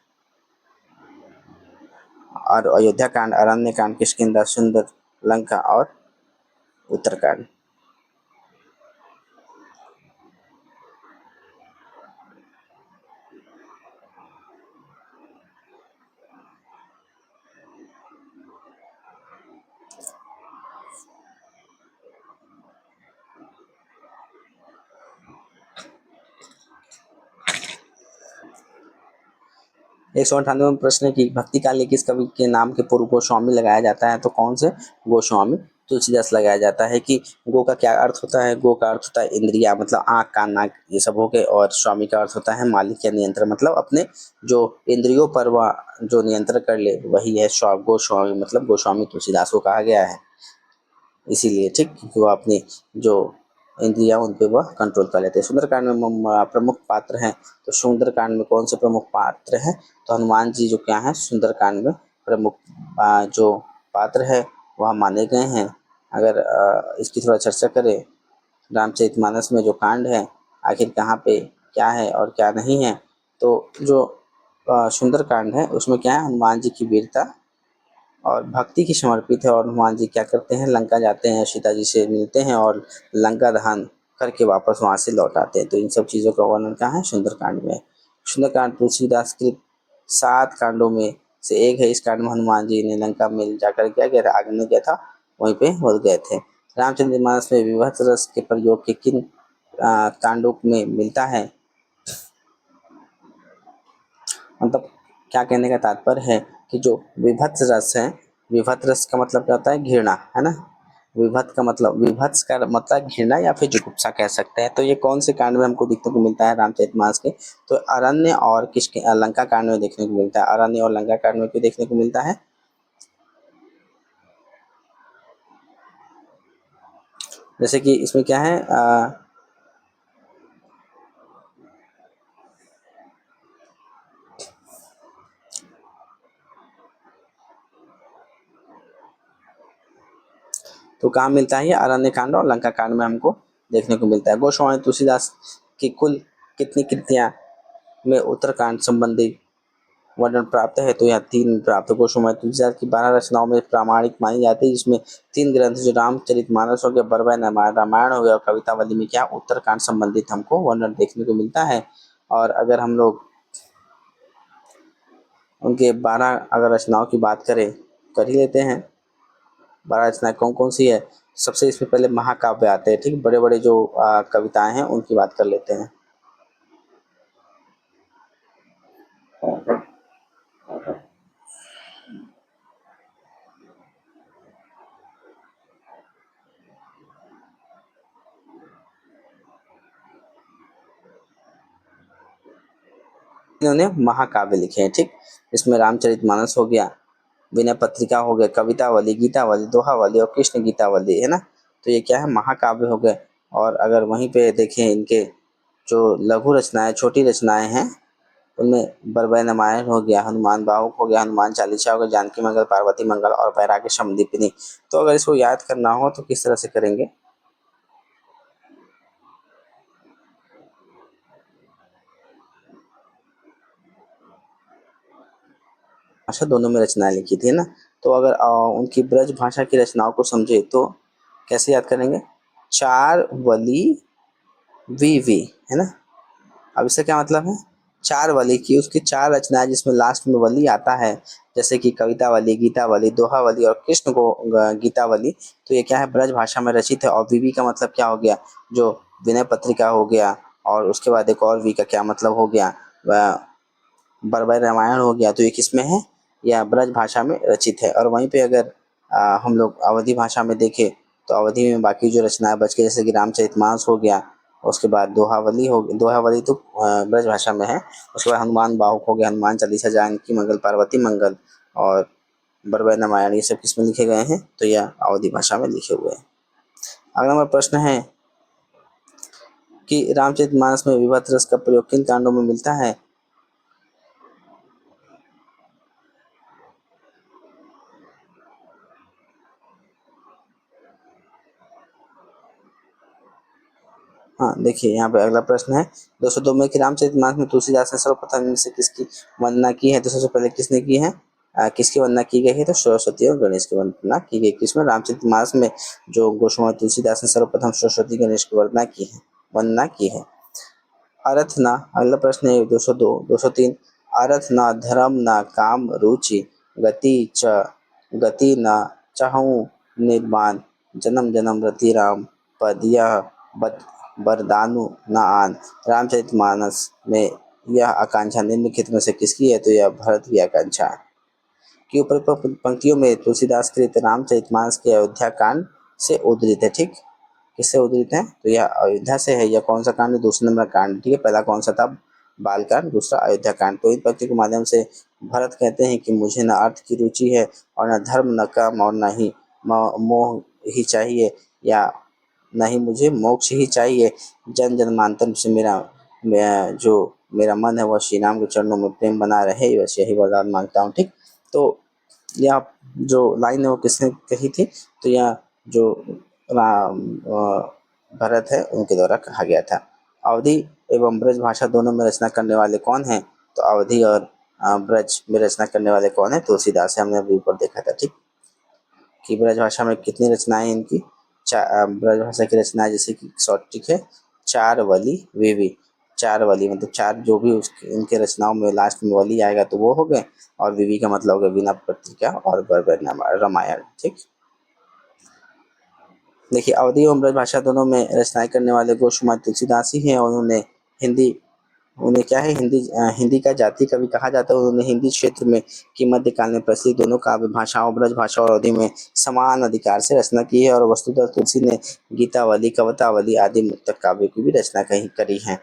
और अयोध्या कांड, अरण्य कांड, किष्किंधा, सुंदर, लंका और उत्तरकांड। एक सौ 98 प्रश्न है कि भक्ति काल में किस कवि के नाम के पूर्व गोस्वामी लगाया जाता है? तो कौन से? गोस्वामी तुलसीदास लगाया जाता है। कि गो का क्या अर्थ होता है? गो का अर्थ होता है इंद्रिया, मतलब आँख, कान, नाक, ये सब हो गए। और स्वामी का अर्थ होता है मालिक या नियंत्रण, मतलब अपने जो इंद्रियों पर वह जो नियंत्रण कर ले, वही है गोस्वामी। मतलब गोस्वामी तुलसीदास को कहा गया है इसीलिए। ठीक। क्योंकि वह अपनी जो इंद्रिया उन पे वह कंट्रोल कर लेते हैं। सुंदरकांड में प्रमुख पात्र हैं, तो सुंदरकांड में कौन से प्रमुख पात्र हैं? तो हनुमान जी जो क्या है सुंदरकांड में प्रमुख जो पात्र है वह माने गए हैं। अगर इसकी थोड़ा चर्चा करें, रामचरितमानस में जो कांड है आखिर कहाँ पे क्या है और क्या नहीं है? तो जो सुंदरकांड है उसमें क्या है? हनुमान जी की वीरता और भक्ति की समर्पित है। और हनुमान जी क्या करते हैं? लंका जाते हैं, सीता जी से मिलते हैं और लंका दहन करके वापस वहाँ से लौट आते हैं। तो इन सब चीज़ों का वर्णन कहाँ है? सुंदरकांड में। सुंदरकांड तुलसीदास कृत 7 कांडों में से एक है। इस कांड में हनुमान जी ने लंका में जाकर क्या किया था? आगमन किया था, वहीं पे बच गए थे। रामचरितमानस में विभक्त रस के प्रयोग के किन कांडों में मिलता है? मतलब क्या कहने का तात्पर्य है कि जो विभत्स रस है, विभत्स रस का मतलब क्या होता है? घृणा, है ना। विभत्स का मतलब घृणा या फिर जुगुप्सा कह सकते हैं। तो ये कौन से कांड में हमको देखने को मिलता है रामचरितमानस के? तो अरण्य और किसके लंका कांड में देखने को मिलता है। अरण्य और लंका कांड में क्यों देखने को मिलता है? जैसे कि इसमें क्या है तो कहाँ मिलता है? ये अरण्य कांड और लंका कांड में हमको देखने को मिलता है। गोस्वामी तुलसीदास की कुल कितनी कृतियां में उत्तरकांड संबंधी वर्णन प्राप्त है, तो यहाँ 3 प्राप्त। गोस्वामी तुलसीदास की 12 रचनाओं में प्रामाणिक मानी जाती है, जिसमें 3 ग्रंथ जो रामचरितमानस हो गया, बरबय रामायण हो गया और कवितावली में क्या उत्तरकांड संबंधित हमको वर्णन देखने को मिलता है। और अगर हम लोग उनके 12 अगर रचनाओं की बात करें, कर ही लेते हैं। 12 रचनाएं कौन कौन सी है? सबसे इसमें पहले महाकाव्य आते हैं, ठीक, बड़े बड़े जो कविताएं हैं उनकी बात कर लेते हैं। इन्होंने महाकाव्य लिखे हैं, ठीक, इसमें रामचरितमानस हो गया, विनय पत्रिका हो गया, कवितावली, गीतावली, दोहावली और कृष्ण गीतावली, है ना। तो ये क्या है? महाकाव्य हो गए। और अगर वहीं पे देखें इनके जो लघु रचनाएं, छोटी रचनाएं हैं, उनमें बरबय रामायण हो गया, हनुमान बाहुक हो गया, हनुमान चालीसा हो गया, जानकी मंगल, पार्वती मंगल और वैराग्य संदीपिनी। तो अगर इसको याद करना हो तो किस तरह से करेंगे? भाषा दोनों में रचनाएं लिखी थी, है ना। तो अगर उनकी ब्रज भाषा की रचनाओं को समझे तो कैसे याद करेंगे? चार वली वी, है ना। अब इसका क्या मतलब है? 4 वली की उसकी 4 रचनाएं जिसमें लास्ट में वली आता है, जैसे कि कवितावली, गीतावली, दोहावली और कृष्ण को गीतावली। तो ये क्या है? ब्रज भाषा में रचित है। और वीवी का मतलब क्या हो गया? जो विनय पत्रिका हो गया, और उसके बाद एक और वी का क्या मतलब हो गया? बरबय रामायण हो गया। तो ये किसमें है? यह ब्रज भाषा में रचित है। और वहीं पे अगर हम लोग अवधी भाषा में देखें तो अवधी में बाकी जो रचनाएं बच गई, जैसे कि रामचरितमानस हो गया, उसके बाद दोहावली तो ब्रज भाषा में है। उसके बाद हनुमान बाहुक हो गया, हनुमान चालीसा, जानकी मंगल, पार्वती मंगल और बरबय रामायण, ये सब किसमें लिखे गए हैं? तो यह अवधी भाषा में लिखे हुए हैं। अगला हमारा प्रश्न है कि रामचरितमानस में विभक्त रस का प्रयोग किन कांडों में मिलता है? हाँ, देखिए यहाँ पे अगला प्रश्न है 202 में कि रामचरितमानस में तुलसीदास ने सर्वप्रथम इनमें से किसकी वंदना की है? तो सबसे पहले किसने की है? किसकी वंदना की गई है? तो सरस्वती और गणेश की वंदना की गई। किसमें? रामचरितमानस में जो गोस्वामी तुलसीदास ने सर्वप्रथम सरस्वती गणेश की वंदना की है। अर्थ न, अगला प्रश्न है 202 203, अर्थ न धर्म न काम रुचि, गति न चाहूं निर्वाण, जन्म जन्म रति राम पद, यह बरदानु न आन। रामचरितमानस में यह आकांक्षा निम्नलिखित में से किसकी है? तो यह भरत की आकांक्षा है। कि ऊपर पंक्तियों में तुलसीदास कृत रामचरितमानस के अयोध्या कांड से उद्धृत है, ठीक। किससे उद्धृत है? तो यह अयोध्या से है। यह कौन सा कांड है? दूसरे नंबर कांड, ठीक है। पहला कौन सा था? बालकांड, दूसरा अयोध्या कांड। तो इन पंक्ति के माध्यम से भरत कहते हैं कि मुझे न अर्थ की रुचि है और न धर्म न काम और न ही मोह ही चाहिए, या न ही मुझे मोक्ष ही चाहिए। जन जन्मांतर से जो मेरा मन है वह श्री राम के चरणों में प्रेम बना रहे, बस यही वरदान मांगता हूँ, ठीक। तो यह जो लाइन है वो किसने कही थी? तो यह जो राम भरत है उनके द्वारा कहा गया था। अवधी एवं ब्रज भाषा दोनों में रचना करने वाले कौन हैं? तो अवधी और ब्रज में रचना करने वाले कौन है? तुलसीदास है। हमने अभी ऊपर देखा था, ठीक, कि ब्रज भाषा में कितनी रचनाएं हैं इनकी? ब्रज भाषा की रचनाएं जैसे कि शॉर्ट ट्रिक है 4 वली वीवी। 4 वली मतलब 4 जो भी इनके रचनाओं में लास्ट में वली आएगा तो वो हो गए, और वीवी का मतलब हो गया वीणा पत्रिका और बरबर रामायण, ठीक। देखिए अवधी एवं ब्रज भाषा दोनों में रचनाएं करने वाले गोस्वामी तुलसीदास ही हैं। उन्होंने हिंदी उन्हें क्या है हिंदी का जाति कवि कहा जाता है। उन्होंने हिंदी क्षेत्र में कि मध्यकाल में प्रचलित दोनों काव्य भाषाओं ब्रज भाषा और अवधी में समान अधिकार से रचना की है। और वस्तुतः तुलसी ने गीतावली, कवितावली आदि मुक्तक काव्य की भी रचना करी है।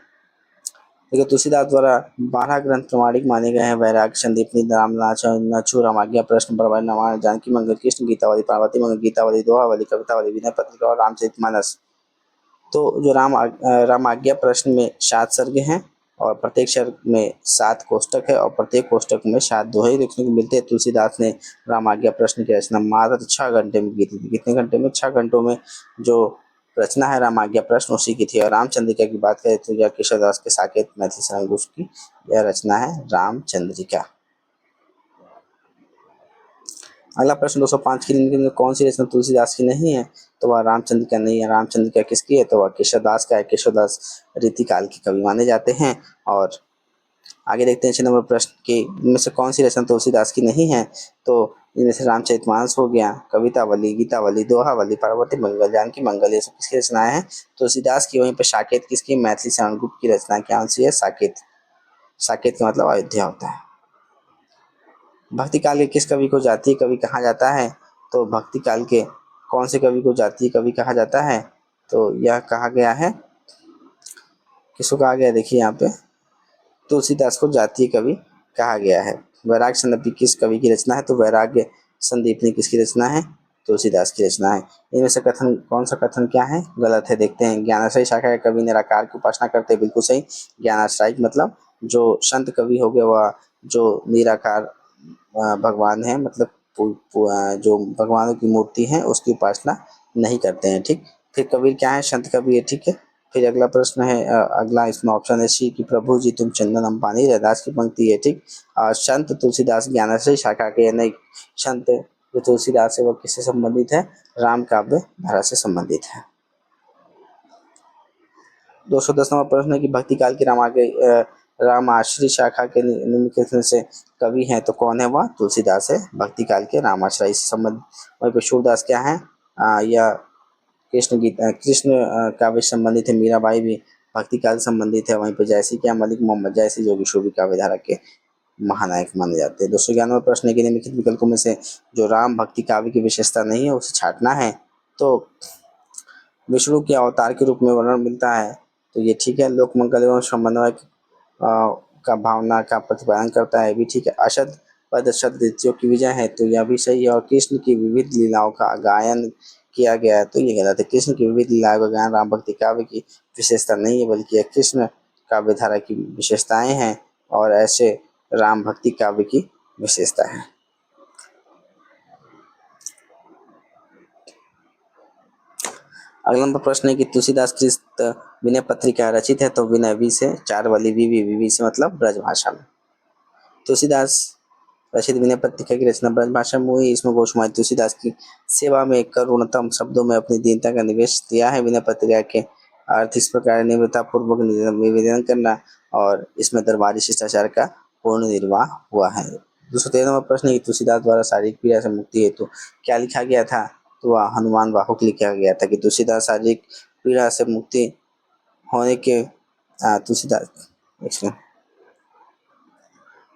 देखिए तुलसीदास द्वारा 12 ग्रंथ प्रमाणिक माने गए हैं। वैराग्य संदीपनी, रामनाथ नछु, रामाज्ञा, प्रश्न, बरबय रामायण, जानकी मंगल, कृष्ण गीतावली, पार्वती मंगल गीतावली, दोहावली, कवितावली, विनय पत्रिका और रामचरितमानस। तो जो रामाज्ञा प्रश्न में 7 सर्ग हैं और प्रत्येक सर्ग में 7 कोष्टक है और प्रत्येक कोष्टक में 7 दोहे देखने को मिलते हैं। तुलसीदास ने रामाज्ञा प्रश्न की रचना मात्र 6 घंटे में की थी। कितने घंटे में? 6 घंटों में जो रचना है रामाज्ञा प्रश्न उसी की थी। और रामचंद्रिका की बात करें तो यह केशवदास के साकेत मैथिली सरंगुष की यह रचना है रामचंद्रिका। अगला प्रश्न 205 की निम्नलिखित में कौन सी रचना तुलसीदास की नहीं है? तो वह रामचंद्र का नहीं है। रामचंद्र का किसकी है? तो वह केशवदास का है। केशवदास रीतिकाल के कवि माने जाते हैं। और आगे देखते हैं 6 नंबर प्रश्न के इनमें से कौन सी रचना तुलसीदास की नहीं है? तो इनमें से रामचरितमानस हो गया, कवितावली, गीतावली, दोहावली, पार्वती मंगल, जानकी मंगल, ये सब किसकी रचनाएं हैं? तुलसीदास की। वहीं पर साकेत किसकी? मैथिली शरण गुप्त की रचना। क्या आंसर है? साकेत। साकेत का मतलब अयोध्या होता है। भक्ति काल के किस कवि को जातीय कवि कहा जाता है? तो भक्ति काल के कौन से कवि को जातीय कवि कहा जाता है? तो यह कहा गया है, किसको कहा गया? देखिए यहाँ पे तुलसीदास को जातीय कवि कहा गया है। वैराग्य संदीपनी किस कवि की रचना है? तो वैराग्य संदीपनी किसकी रचना है? तुलसीदास की रचना है। इनमें से कथन कौन सा कथन क्या है? गलत है। देखते हैं। ज्ञानाश्रय शाखा के कवि निराकार की उपासना करते हैं। बिल्कुल सही। ज्ञानाश्रय मतलब जो संत कवि हो गए वह जो निराकार भगवान है, मतलब जो भगवानों की मूर्ति है उसकी उपासना नहीं करते हैं। ठीक। फिर कबीर क्या है? संत कवि है। ठीक है। फिर अगला प्रश्न है, अगला इसमें ऑप्शन है सी कि प्रभु जी तुम चंदन हम पानी, रैदास की पंक्ति है। ठीक। और संत तुलसीदास ज्ञानाश्रय शाखा के नहीं, संत जो तुलसीदास है वह किससे संबंधित है? राम काव्य धारा से संबंधित है। 210 नंबर प्रश्न है कि भक्ति काल की रामाश्रय शाखा के निम्नलिखित में से कवि हैं तो कौन है? वह तुलसीदास है। भक्ति काल के रामाश्रय से संबंधित। वहीं पर सूरदास क्या है? यह कृष्ण काव्य से संबंधित है। मीराबाई भी भक्ति काल से संबंधित है। वहीं पर जैसी क्या? मलिक मोहम्मद जैसी, जो कि भी काव्य धारा के महानायक माने जाते हैं। 211वां प्रश्न है कि निम्नलिखित विकल्पों में से जो राम भक्ति काव्य की विशेषता नहीं है उसे छांटना है। तो विष्णु के अवतार के रूप में वर्णन मिलता है, तो ये ठीक है। लोक मंगल एवं समन्वय का भावना का प्रतिपादन करता है, भी ठीक है। अशद पद शब्द ऋतियों की विजय है, तो यह भी सही है। और कृष्ण की विविध लीलाओं का गायन किया गया है, तो ये गलत है। कृष्ण की विविध लीलाओं का गायन राम भक्ति काव्य की विशेषता नहीं है, बल्कि यह कृष्ण काव्य धारा की विशेषताएं हैं और ऐसे राम भक्ति काव्य की विशेषता है। अगला नंबर प्रश्न है कि तुलसीदास की विनय पत्रिका रचित है, तो विनय वी से 4 वाली वी से मतलब ब्रजभाषा में। तुलसीदास रचित विनय पत्रिका की रचना ब्रजभाषा में हुई। इसमें गोस्वामी तुलसीदास की सेवा में करुणतम शब्दों में अपनी दीनता का निवेश दिया है। विनय पत्रिका के अर्थ इस प्रकार निम्रता पूर्वक निवेदन करना, और इसमें दरबारी शिष्टाचार का पूर्ण निर्वाह हुआ है। 213वां प्रश्न है, तुलसीदास द्वारा शारीरिक पीड़ा से मुक्ति हेतु क्या लिखा गया था? तो वह हनुमान बाहुक लिखा गया था कि तुलसीदास शारीरिक पीड़ा से मुक्ति होने के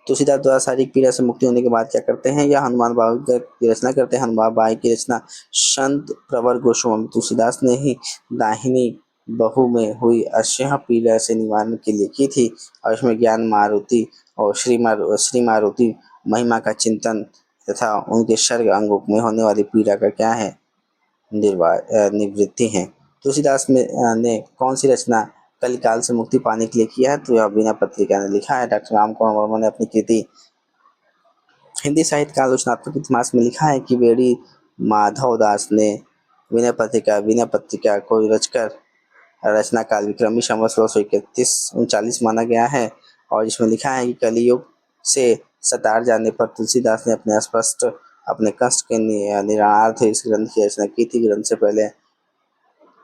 तुलसीदास द्वारा शारीरिक पीड़ा से मुक्ति होने के बाद क्या करते हैं? या हनुमान बाहुक की रचना करते हैं। हनुमान बाहुक की रचना संत प्रवर गोस्वामी तुलसीदास ने ही दाहिनी बहु में हुई असह्य पीड़ा से निवारण के लिए की थी, और इसमें ज्ञान मारुति और श्री मारुति महिमा का चिंतन तथा उनके सर्ग अंगों में होने वाली पीड़ा का क्या है? निवृत्ति है। तुलसीदास ने कौन सी रचना कलिकाल से मुक्ति पाने के लिए किया है? तो यह विनय पत्रिका ने लिखा है। डॉक्टर रामकुमार वर्मा ने अपनी कृति हिंदी साहित्य का आलोचनात्मक इतिहास में लिखा है कि बेड़ी माधव दास ने विनय पत्रिका को रचकर रचना काल विक्रमी संवत 1631-39 माना गया है, और इसमें लिखा है कि कलियुग से सतार जाने पर तुलसीदास ने अपने कष्ट के निराणार्थ इस ग्रंथ की रचना की थी। ग्रंथ से पहले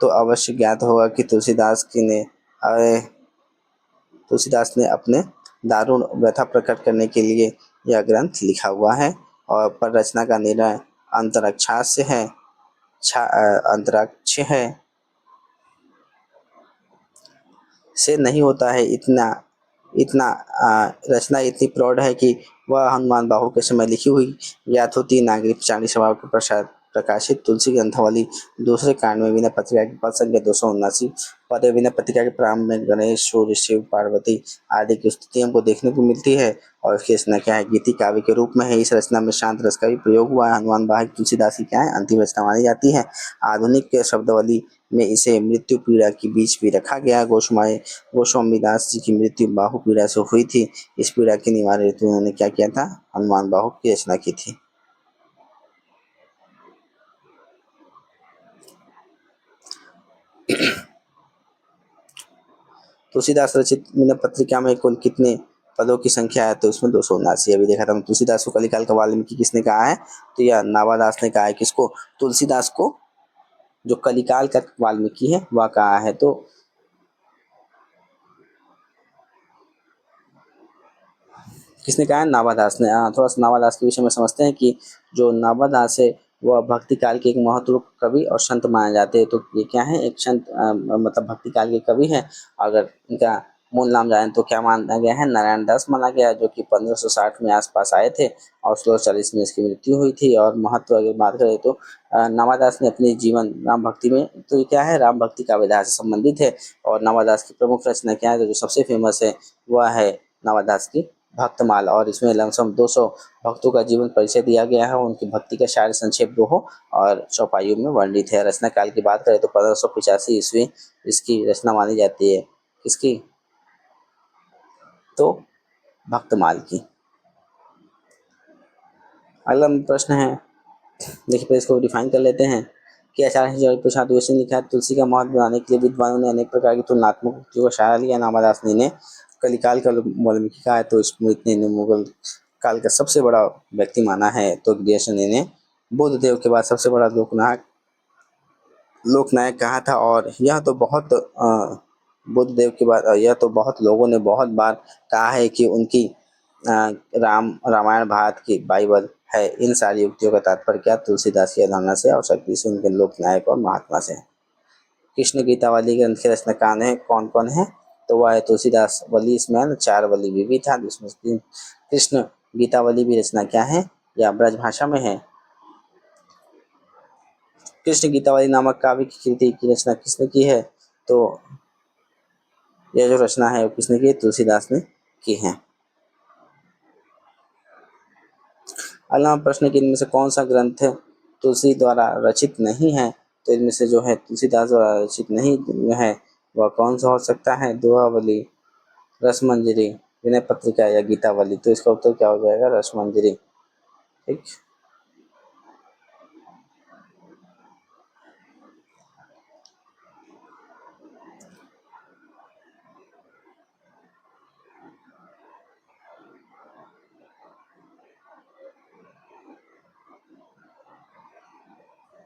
तो अवश्य ज्ञात होगा कि तुलसीदास ने अपने दारुण व्यथा प्रकट करने के लिए यह ग्रंथ लिखा हुआ है, और पर रचना का निर्णय अंतराक्ष से नहीं होता है। इतना रचना इतनी प्रौढ़ है कि वह हनुमान बाहु के समय लिखी हुई ज्ञात होती। नागरिक 40 सभा के प्रकाशित तुलसी ग्रंथावली दूसरे कांड में विनय पत्रिका की पद संख्या 279 पद विनय पत्रिका के प्रारंभ में गणेश, सूर्य, शिव, पार्वती आदि की स्तुति हमको देखने को मिलती है, और इसकी रचना क्या है? गीति काव्य के रूप में है। इस रचना में शांत रस का भी प्रयोग हुआ है। हनुमान बाहु तुलसीदास की क्या है? अंतिम रचना मानी जाती है। आधुनिक शब्दावली में इसे मृत्यु पीड़ा के बीच भी रखा गया। गोस्वामी दास जी की मृत्यु बाहु पीड़ा से हुई थी। इस पीड़ा के निवारण हेतु उन्होंने क्या किया था? हनुमान बाहु की रचना की थी। तुलसीदास रचित विनय पत्रिका में कुल कितने पदों की संख्या है तो इसमें 279। अभी देखा था तुलसीदास को कलिकाल का वाल्मीकि किसने कहा है, तो यह नावादास ने कहा है। किसको, तुलसीदास को जो कलिकाल का वाल्मीकि है वह कहा है। तो किसने कहा है, नावादास ने। थोड़ा सा नावादास के विषय में समझते हैं कि जो नावादास है वह भक्ति काल के एक महत्वपूर्ण कवि और संत माने जाते हैं। तो ये क्या है, एक संत मतलब भक्ति काल के कवि हैं। अगर इनका मूल नाम जाने तो क्या माना गया है, नारायण दास माना गया, जो कि 1560 में आसपास आए थे और 1640 में इसकी मृत्यु हुई थी। और महत्व अगर बात करें तो नावादास ने अपनी जीवन राम भक्ति में, तो ये क्या है, राम भक्ति का विधा से संबंधित है। और नावादास की प्रमुख रचना क्या है, तो जो सबसे फेमस है वह है नावादास की भक्तमाल। और इसमें लमसम 200 भक्तों का जीवन परिचय दिया गया है। उनकी भक्ति का सार संक्षेप दोहो और चौपाइयों में वर्णित है। रचना काल की बात करें तो 1585 ईस्वी इसकी रचना मानी जाती है। किसकी, तो भक्तमाल की। अगला प्रश्न है, देखिए इसको डिफाइन कर लेते हैं कि आचार्य जय प्रसाद जोशी ने लिखा है, तुलसी का महत्व बनाने के लिए विद्वानों ने अनेक प्रकार की तुलनात्मक उक्तियों का सहारा लिया। नामादास ने कलिकाल का वाल्मीकि का है, तो स्मृति ने मुगल काल का सबसे बड़ा व्यक्ति माना है। तो ग्रियर्सन ने बुद्ध देव के बाद सबसे बड़ा लोकनायक कहा था। और यह तो बहुत बुद्ध देव के बाद यह तो बहुत लोगों ने बहुत बार कहा है कि उनकी रामायण भारत की बाइबल है। इन सारी युक्तियों का तात्पर्य क्या, तुलसीदास की अवधारणा से और शक्ति से, उनके लोकनायक और महात्मा से। कृष्ण गीतावली ग्रंथ के रचनाकार है कौन कौन है, तो वह है तुलसीदास। वली इसमें 4 वली भी था, जिसमें कृष्ण गीतावली भी रचना क्या है, या ब्रजभाषा में है। कृष्ण गीतावली नामक काव्य की कृति की रचना किसने की है, तो यह जो रचना है वो किसने की, तुलसीदास ने की है। अगला प्रश्न कि इनमें से कौन सा ग्रंथ तुलसी द्वारा रचित नहीं है, तो इनमें से जो है तुलसीदास द्वारा रचित नहीं है वह कौन सा हो सकता है, दोहावली, रसमंजरी, विनय पत्रिका या गीतावली। तो इसका उत्तर क्या हो जाएगा, रसमंजरी। ठीक,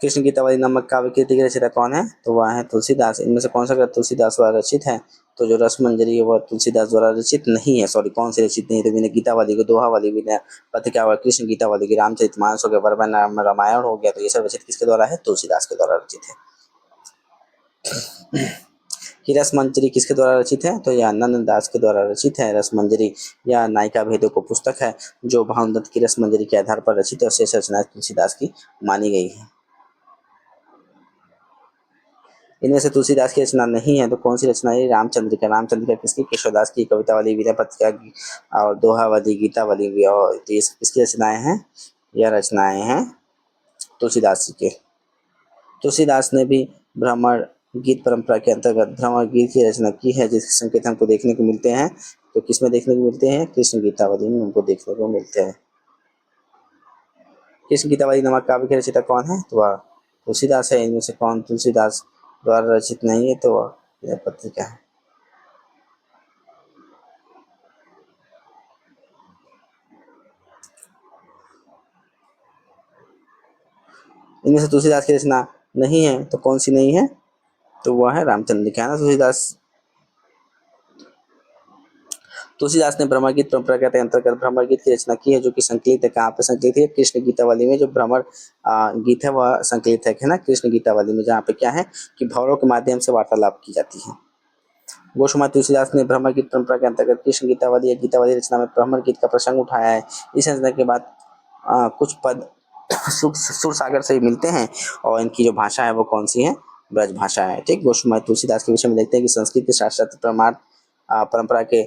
कृष्ण गीतावली नामक काव्य कृति की रचयिता कौन है, तो वह है तुलसीदास। इनमें से कौन सा ग्रंथ तुलसीदास द्वारा रचित है, तो जो रसमंजरी है वह तुलसीदास द्वारा रचित नहीं है। सॉरी, कौन सी रचित नहीं है, तो विनय गीतावली को, दोहावली, विनय पत्रिका और कृष्ण गीतावली की, रामचरितमानस हो गया, वरदान रामायण हो गया, तो ये सब रचित किसके द्वारा है, तुलसीदास के द्वारा रचित है। कि रसमंजरी किसके द्वारा रचित है, तो यह नंद दास के द्वारा रचित है। रसमंजरी यह नायिका भेदों को पुस्तक है जो भानुदत्त की रसमंजरी के आधार पर रचित है और शेष रचनाएं तुलसीदास की मानी गई है। इनमें से तुलसीदास की रचना नहीं है तो कौन सी रचना है, रामचंद्रिका। रामचंद्रिका किसकी, केशवदास की। कवितावली, विनय पत्रिका की और दोहावली, गीतावली भी। और तो ये किसकी रचनाएं हैं, यह रचनाएं हैं तुलसीदास जी के। तुलसीदास ने भी भ्रमर गीत परंपरा के अंतर्गत भ्रमर गीत की रचना की है, जिसके संकेत हमको देखने को मिलते हैं। तो किसमें देखने को मिलते हैं, कृष्ण गीतावली में हमको देखने को मिलते हैं। कृष्ण गीतावली नामक काव्य के रचयिता कौन है, तो वह तुलसीदास है। इनमें से कौन तुलसीदास द्वारा रचित नहीं है, तो वह पत्रिका है। इनमें से तुलसीदास की रचना नहीं है तो कौन सी नहीं है, तो वह है रामचंद्रिका, है ना। तुलसीदास ने भ्रमर गीत परंपरा के अंतर्गत भ्रमर गीत की रचना की है, जो कि संकलित है। कहाँ पे संकलित है, कृष्ण गीतावली में। जो भ्रमर गीत है वह संकलित है ना कृष्ण गीतावली में, जहाँ पे क्या है कि भौरों के माध्यम से वार्तालाप की जाती है। गोस्वामी तुलसीदास ने भ्रमर गीत परंपरा के अंतर्गत कृष्ण गीतावली या गीतावली रचना में भ्रमर गीत का प्रसंग उठाया है। इस रचना के बाद कुछ पद सुर सागर से मिलते हैं और इनकी जो भाषा है वो कौन सी है, ब्रज भाषा है। ठीक, गोस्वामी तुलसीदास के विषय में देखते हैं कि संस्कृत के शास्त्र प्रमाण परंपरा के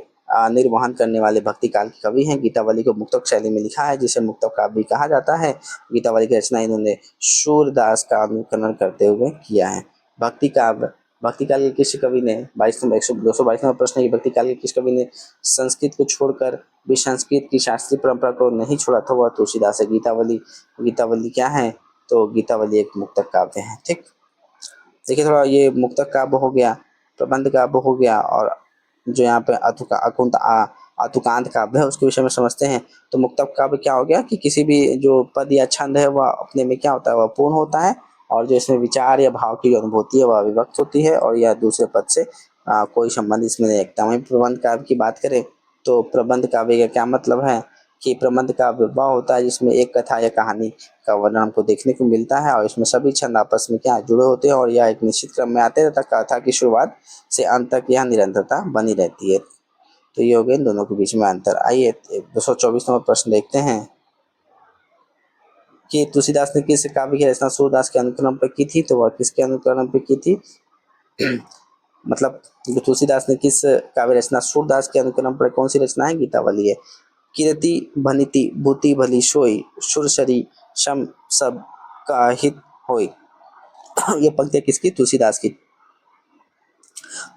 निर्वहन करने वाले भक्ति काल के कवि हैं। गीतावली को मुक्तक शैली में लिखा है, जिसे मुक्तक काव्य भी कहा जाता है। गीतावली की रचना इन्होंने सूरदास का अनुकरण करते हुए किया है। भक्ति काव्य, भक्ति काल के किस कवि ने, 222वां प्रश्न है कि भक्ति काल के किस कवि ने संस्कृत को छोड़कर भी संस्कृत की शास्त्रीय परंपरा को नहीं छोड़ा था, वह तुलसीदास है। गीतावली क्या है, तो गीतावली एक मुक्तक काव्य है। ठीक, देखिए थोड़ा ये मुक्तक काव्य हो गया, प्रबंध काव्य हो गया, और जो यहाँ पे आतुकांत काव्य है उसके विषय में समझते हैं। तो मुक्तक काव्य क्या हो गया कि किसी भी जो पद या छंद है वह अपने में क्या होता है, वह पूर्ण होता है, और जो इसमें विचार या भाव की जो अनुभूति है वह विभक्त होती है, और यह दूसरे पद से कोई संबंध इसमें नहीं रखता। वहीं प्रबंध काव्य की बात करें तो प्रबंध काव्य का क्या मतलब है कि प्रबंध काव्य वह होता है जिसमें एक कथा या कहानी का वर्णन हमको देखने को मिलता है, और इसमें सभी छंद आपस में क्या जुड़े होते हैं, और यह एक निश्चित क्रम में आते हैं तथा कथा की शुरुआत से अंत तक यह निरंतरता बनी रहती है। तो ये हो गए इन दोनों के बीच में अंतर। आइए 224 नंबर प्रश्न देखते हैं कि तुलसीदास ने किस काव्य की रचना सूरदास के अनुक्रम पर की थी। तो वह किसके अनुक्रम पर की थी मतलब तुलसीदास ने किस काव्य रचना सूरदास के अनुक्रम पर, कौन सी रचना है, गीतावली है। कीरति भनिति भूति भली सोई सुरसरी शम सब का हित होई ये पंक्तियां किसकी, तुलसीदास की।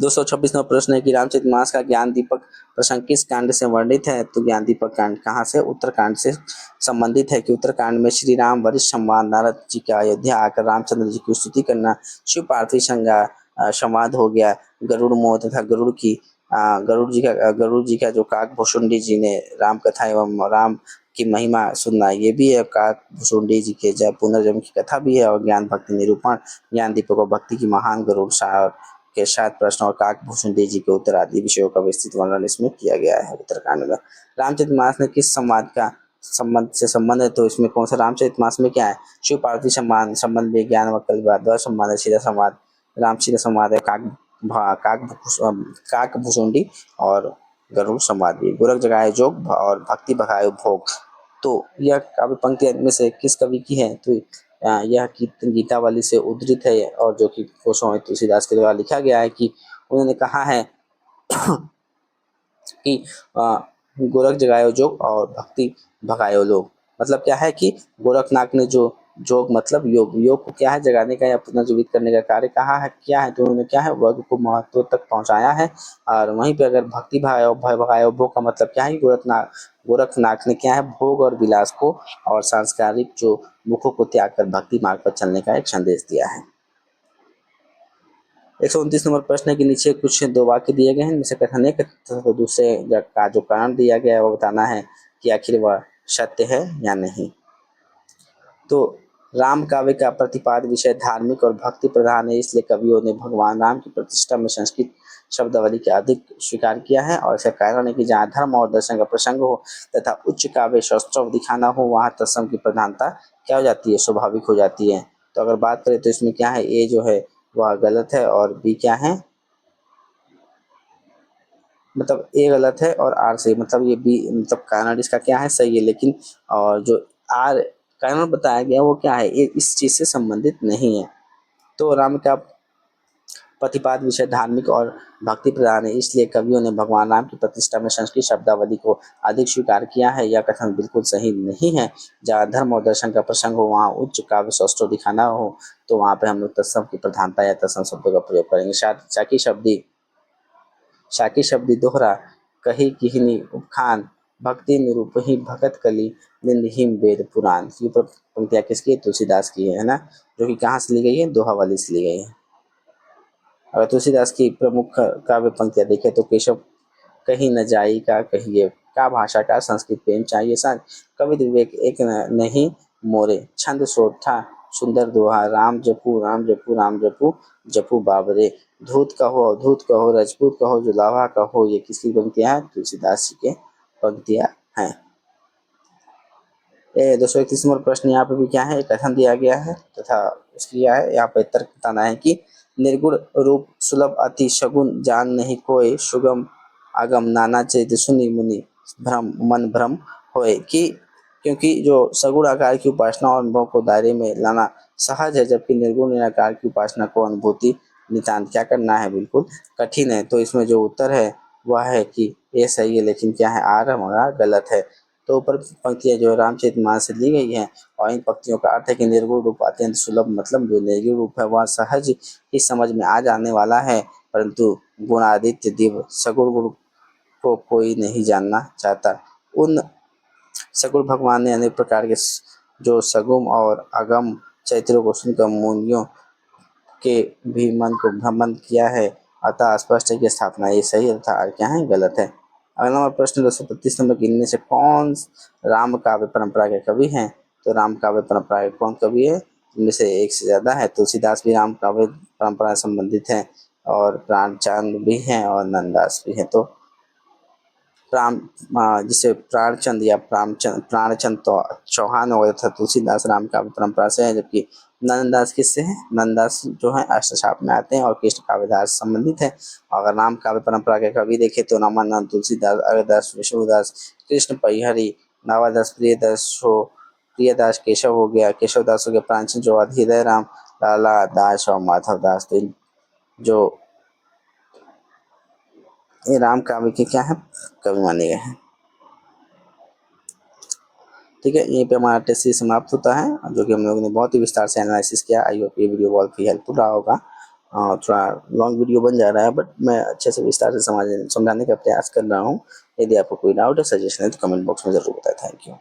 226 नंबर प्रश्न है कि रामचरितमानस का ज्ञान दीपक प्रसंग किस कांड से वर्णित है। तो ज्ञान दीपक कांड कहाँ से, उत्तरकांड से संबंधित है कि उत्तरकांड में श्री राम वरिष्ठ संवाद, नारद जी का अयोध्या आकर रामचंद्र जी की स्तुति करना, शिव पार्थिव संवाद हो गया, गरुड़ मोह तथा गरुड़ जी का जो काकभुसुंडी जी ने राम कथा एवं राम की महिमा सुनना, ये भी है। काकभुसुंडी जी के जब पुनर्जन्म की कथा भी है, और ज्ञान भक्ति निरूपण, ज्ञान दीपक और भक्ति की महान गरुड़ के 7 प्रश्न और काकभूषुंडी जी के उत्तर आदि विषयों का विस्तृत वर्णन इसमें किया गया है उत्तरकांड में। रामचरितमानस ने किस संवाद का संबंध है। तो इसमें कौन सा, रामचरितमानस में क्या है, शिव पार्वती संबंध में, ज्ञान व कल्पवाद संवाद है, सीधा संवाद, राम सीधा संवाद है, काकभूषुंडी और गरुड़ संवाद भी, गोरख जगाए जोग और भक्ति भगाए भोग। तो यह काव्य पंक्ति में से किस कवि की है। तो यह गीतावली से उद्धृत है, और जो कि गोस्वामी तुलसीदास के द्वारा लिखा गया है कि उन्होंने कहा है कि गोरख जगायो जोग और भक्ति भगायो लोग। मतलब क्या है कि गोरखनाथ ने जो जोग मतलब योग को क्या है, जगाने का या पुनर्जीवित करने का कार्य कहा है, क्या है, तो उन्होंने क्या है, वर्ग को महत्व तक पहुंचाया है। और वहीं पे अगर भक्ति भगायो भोग का मतलब क्या है, गोरखनाथ ने क्या है, भोग और विलास को और सांस्कारिक जो मुखों को त्याग कर भक्ति मार्ग पर चलने का एक संदेश दिया है। 129 नंबर प्रश्न है कि नीचे कुछ 2 वाक्य दिए गए हैं, इनमें से कथन एक तो दूसरे का जो कारण दिया गया है वो बताना है कि आखिर वह सत्य है या नहीं। तो राम काव्य का प्रतिपाद्य विषय धार्मिक और भक्ति प्रधान है, इसलिए कवियों ने भगवान राम की प्रतिष्ठा में संस्कृत शब्दावली के अधिक स्वीकार किया है, और इसका कारण है कि जहाँ धर्म और दर्शन का प्रसंग हो तथा उच्च काव्य शस्त्र दिखाना हो, वहाँ तत्सम की प्रधानता क्या हो जाती है, स्वाभाविक हो जाती है। तो अगर बात करें तो इसमें क्या है, ए जो है वह गलत है, और बी क्या है, मतलब ए गलत है और आर सही, मतलब ये बी मतलब कारण इसका क्या है, सही है, लेकिन और जो आर कारण बताया गया वो क्या है, ये इस चीज से संबंधित नहीं है। तो राम का प्रतिपाद विषय धार्मिक और भक्ति प्रधान है, इसलिए कवियों ने भगवान राम की प्रतिष्ठा में संस्कृत शब्दावली को अधिक स्वीकार किया है। यह कथन बिल्कुल सही नहीं है। जहाँ धर्म और दर्शन का प्रसंग हो वहाँ उच्च काव्य शस्त्र दिखाना हो, तो वहाँ पे हम लोग तत्सम की प्रधानता या तत्सम शब्दों का प्रयोग करेंगे। शाकी शब्दी दोहरा कही किहनी उपखान भक्ति निरूप ही भगत कली निंदहीन वेद पुराण। ये पंक्तियाँ किसकी है, तुलसीदास की है ना, जो कि कहाँ से ली गई है, दोहावली से ली गई है। अगर तुलसीदास की प्रमुख काव्य पंक्तियाँ देखें तो केशव कहीं न जाई का कहिए, का भाषा का संस्कृत प्रेम चाहिए सा, कवि विवेक एक नहीं मोरे, छंद शोथा सुंदर दोहा, राम जपू राम जपू राम जपू जपू बाबरे, धूत कहो अवधूत कहो रजपूत कहो जुलावा कहो। ये किसकी पंक्तियाँ हैं, तुलसीदास जी के पंक्तियाँ हैं। 231 नंबर प्रश्न यहाँ पे भी क्या है, कथन दिया गया है तथा उसकी क्या है, यहाँ पे तर्क बताना है कि निर्गुण रूप सुलभ अति शगुन जान नहीं कोय, सुगम आगम नाना चैत सुनि मुनि भ्रम मन भ्रम होए। कि क्योंकि जो सगुण आकार की उपासना और अनुभव को दायरे में लाना सहज है, जबकि निर्गुण निराकार की उपासना को अनुभूति नितांत क्या करना है, बिल्कुल कठिन है। तो इसमें जो उत्तर है वह है कि ये सही है, लेकिन क्या है, आर हमारा गलत है। तो ऊपर पंक्तियाँ जो रामचरितमानस से ली गई हैं, और इन पंक्तियों का अर्थ है कि निर्गुण रूप अत्यंत सुलभ, मतलब जो निर्गुण रूप है वह सहज ही समझ में आ जाने वाला है, परंतु गुणादित्य दिव्य सगुण गुण को कोई नहीं जानना चाहता। उन सगुण भगवान ने अनेक प्रकार के जो सगुम और अगम चरित्रों को सुनकर मुनियों के भी मन को भ्रमण किया है, अतः स्पष्ट है कि स्थापना ये सही तथा क्या है, गलत है। अगला नंबर प्रश्न 235 नंबर, इनमें से कौन राम काव्य परंपरा के कवि हैं? तो राम काव्य परंपरा के कौन कवि है? इनमें से एक से ज्यादा है। तुलसीदास भी राम काव्य परंपरा से संबंधित है, और प्राणचंद भी हैं, और नंददास भी हैं। तो जिसे प्राणचंद या प्राणचंद तो चौहान हो गया था, तुलसीदास राम काव्य परंपरा से है, जबकि नंददास किससे है? नंददास जो है अष्टशाप में आते हैं और कृष्ण काव्यदास से संबंधित है। अगर राम काव्य परंपरा के कवि देखे तो रामानंद, तुलसीदास, अरदास, विष्णुदास, कृष्ण परिहरि, नावादास, प्रियदास केशव हो गया, केशवदास हो गया, प्राणचंद चौहान, हृदय राम, लाला दास और माधव दास। तो जो ये राम काव्य के क्या है? कवि माने गए हैं। ठीक है, यहीं पे हमारा टेस्ट सीरीज समाप्त होता है, जो कि हम लोगों ने बहुत ही विस्तार से एनालिसिस किया। आई होप ये वीडियो बहुत ही हेल्पफुल रहा होगा। थोड़ा लॉन्ग वीडियो बन जा रहा है, बट मैं अच्छे से विस्तार से समझाने का प्रयास कर रहा हूँ। यदि आपको कोई डाउट या सजेशन है तो कमेंट बॉक्स में जरूर बताएं। Thank you.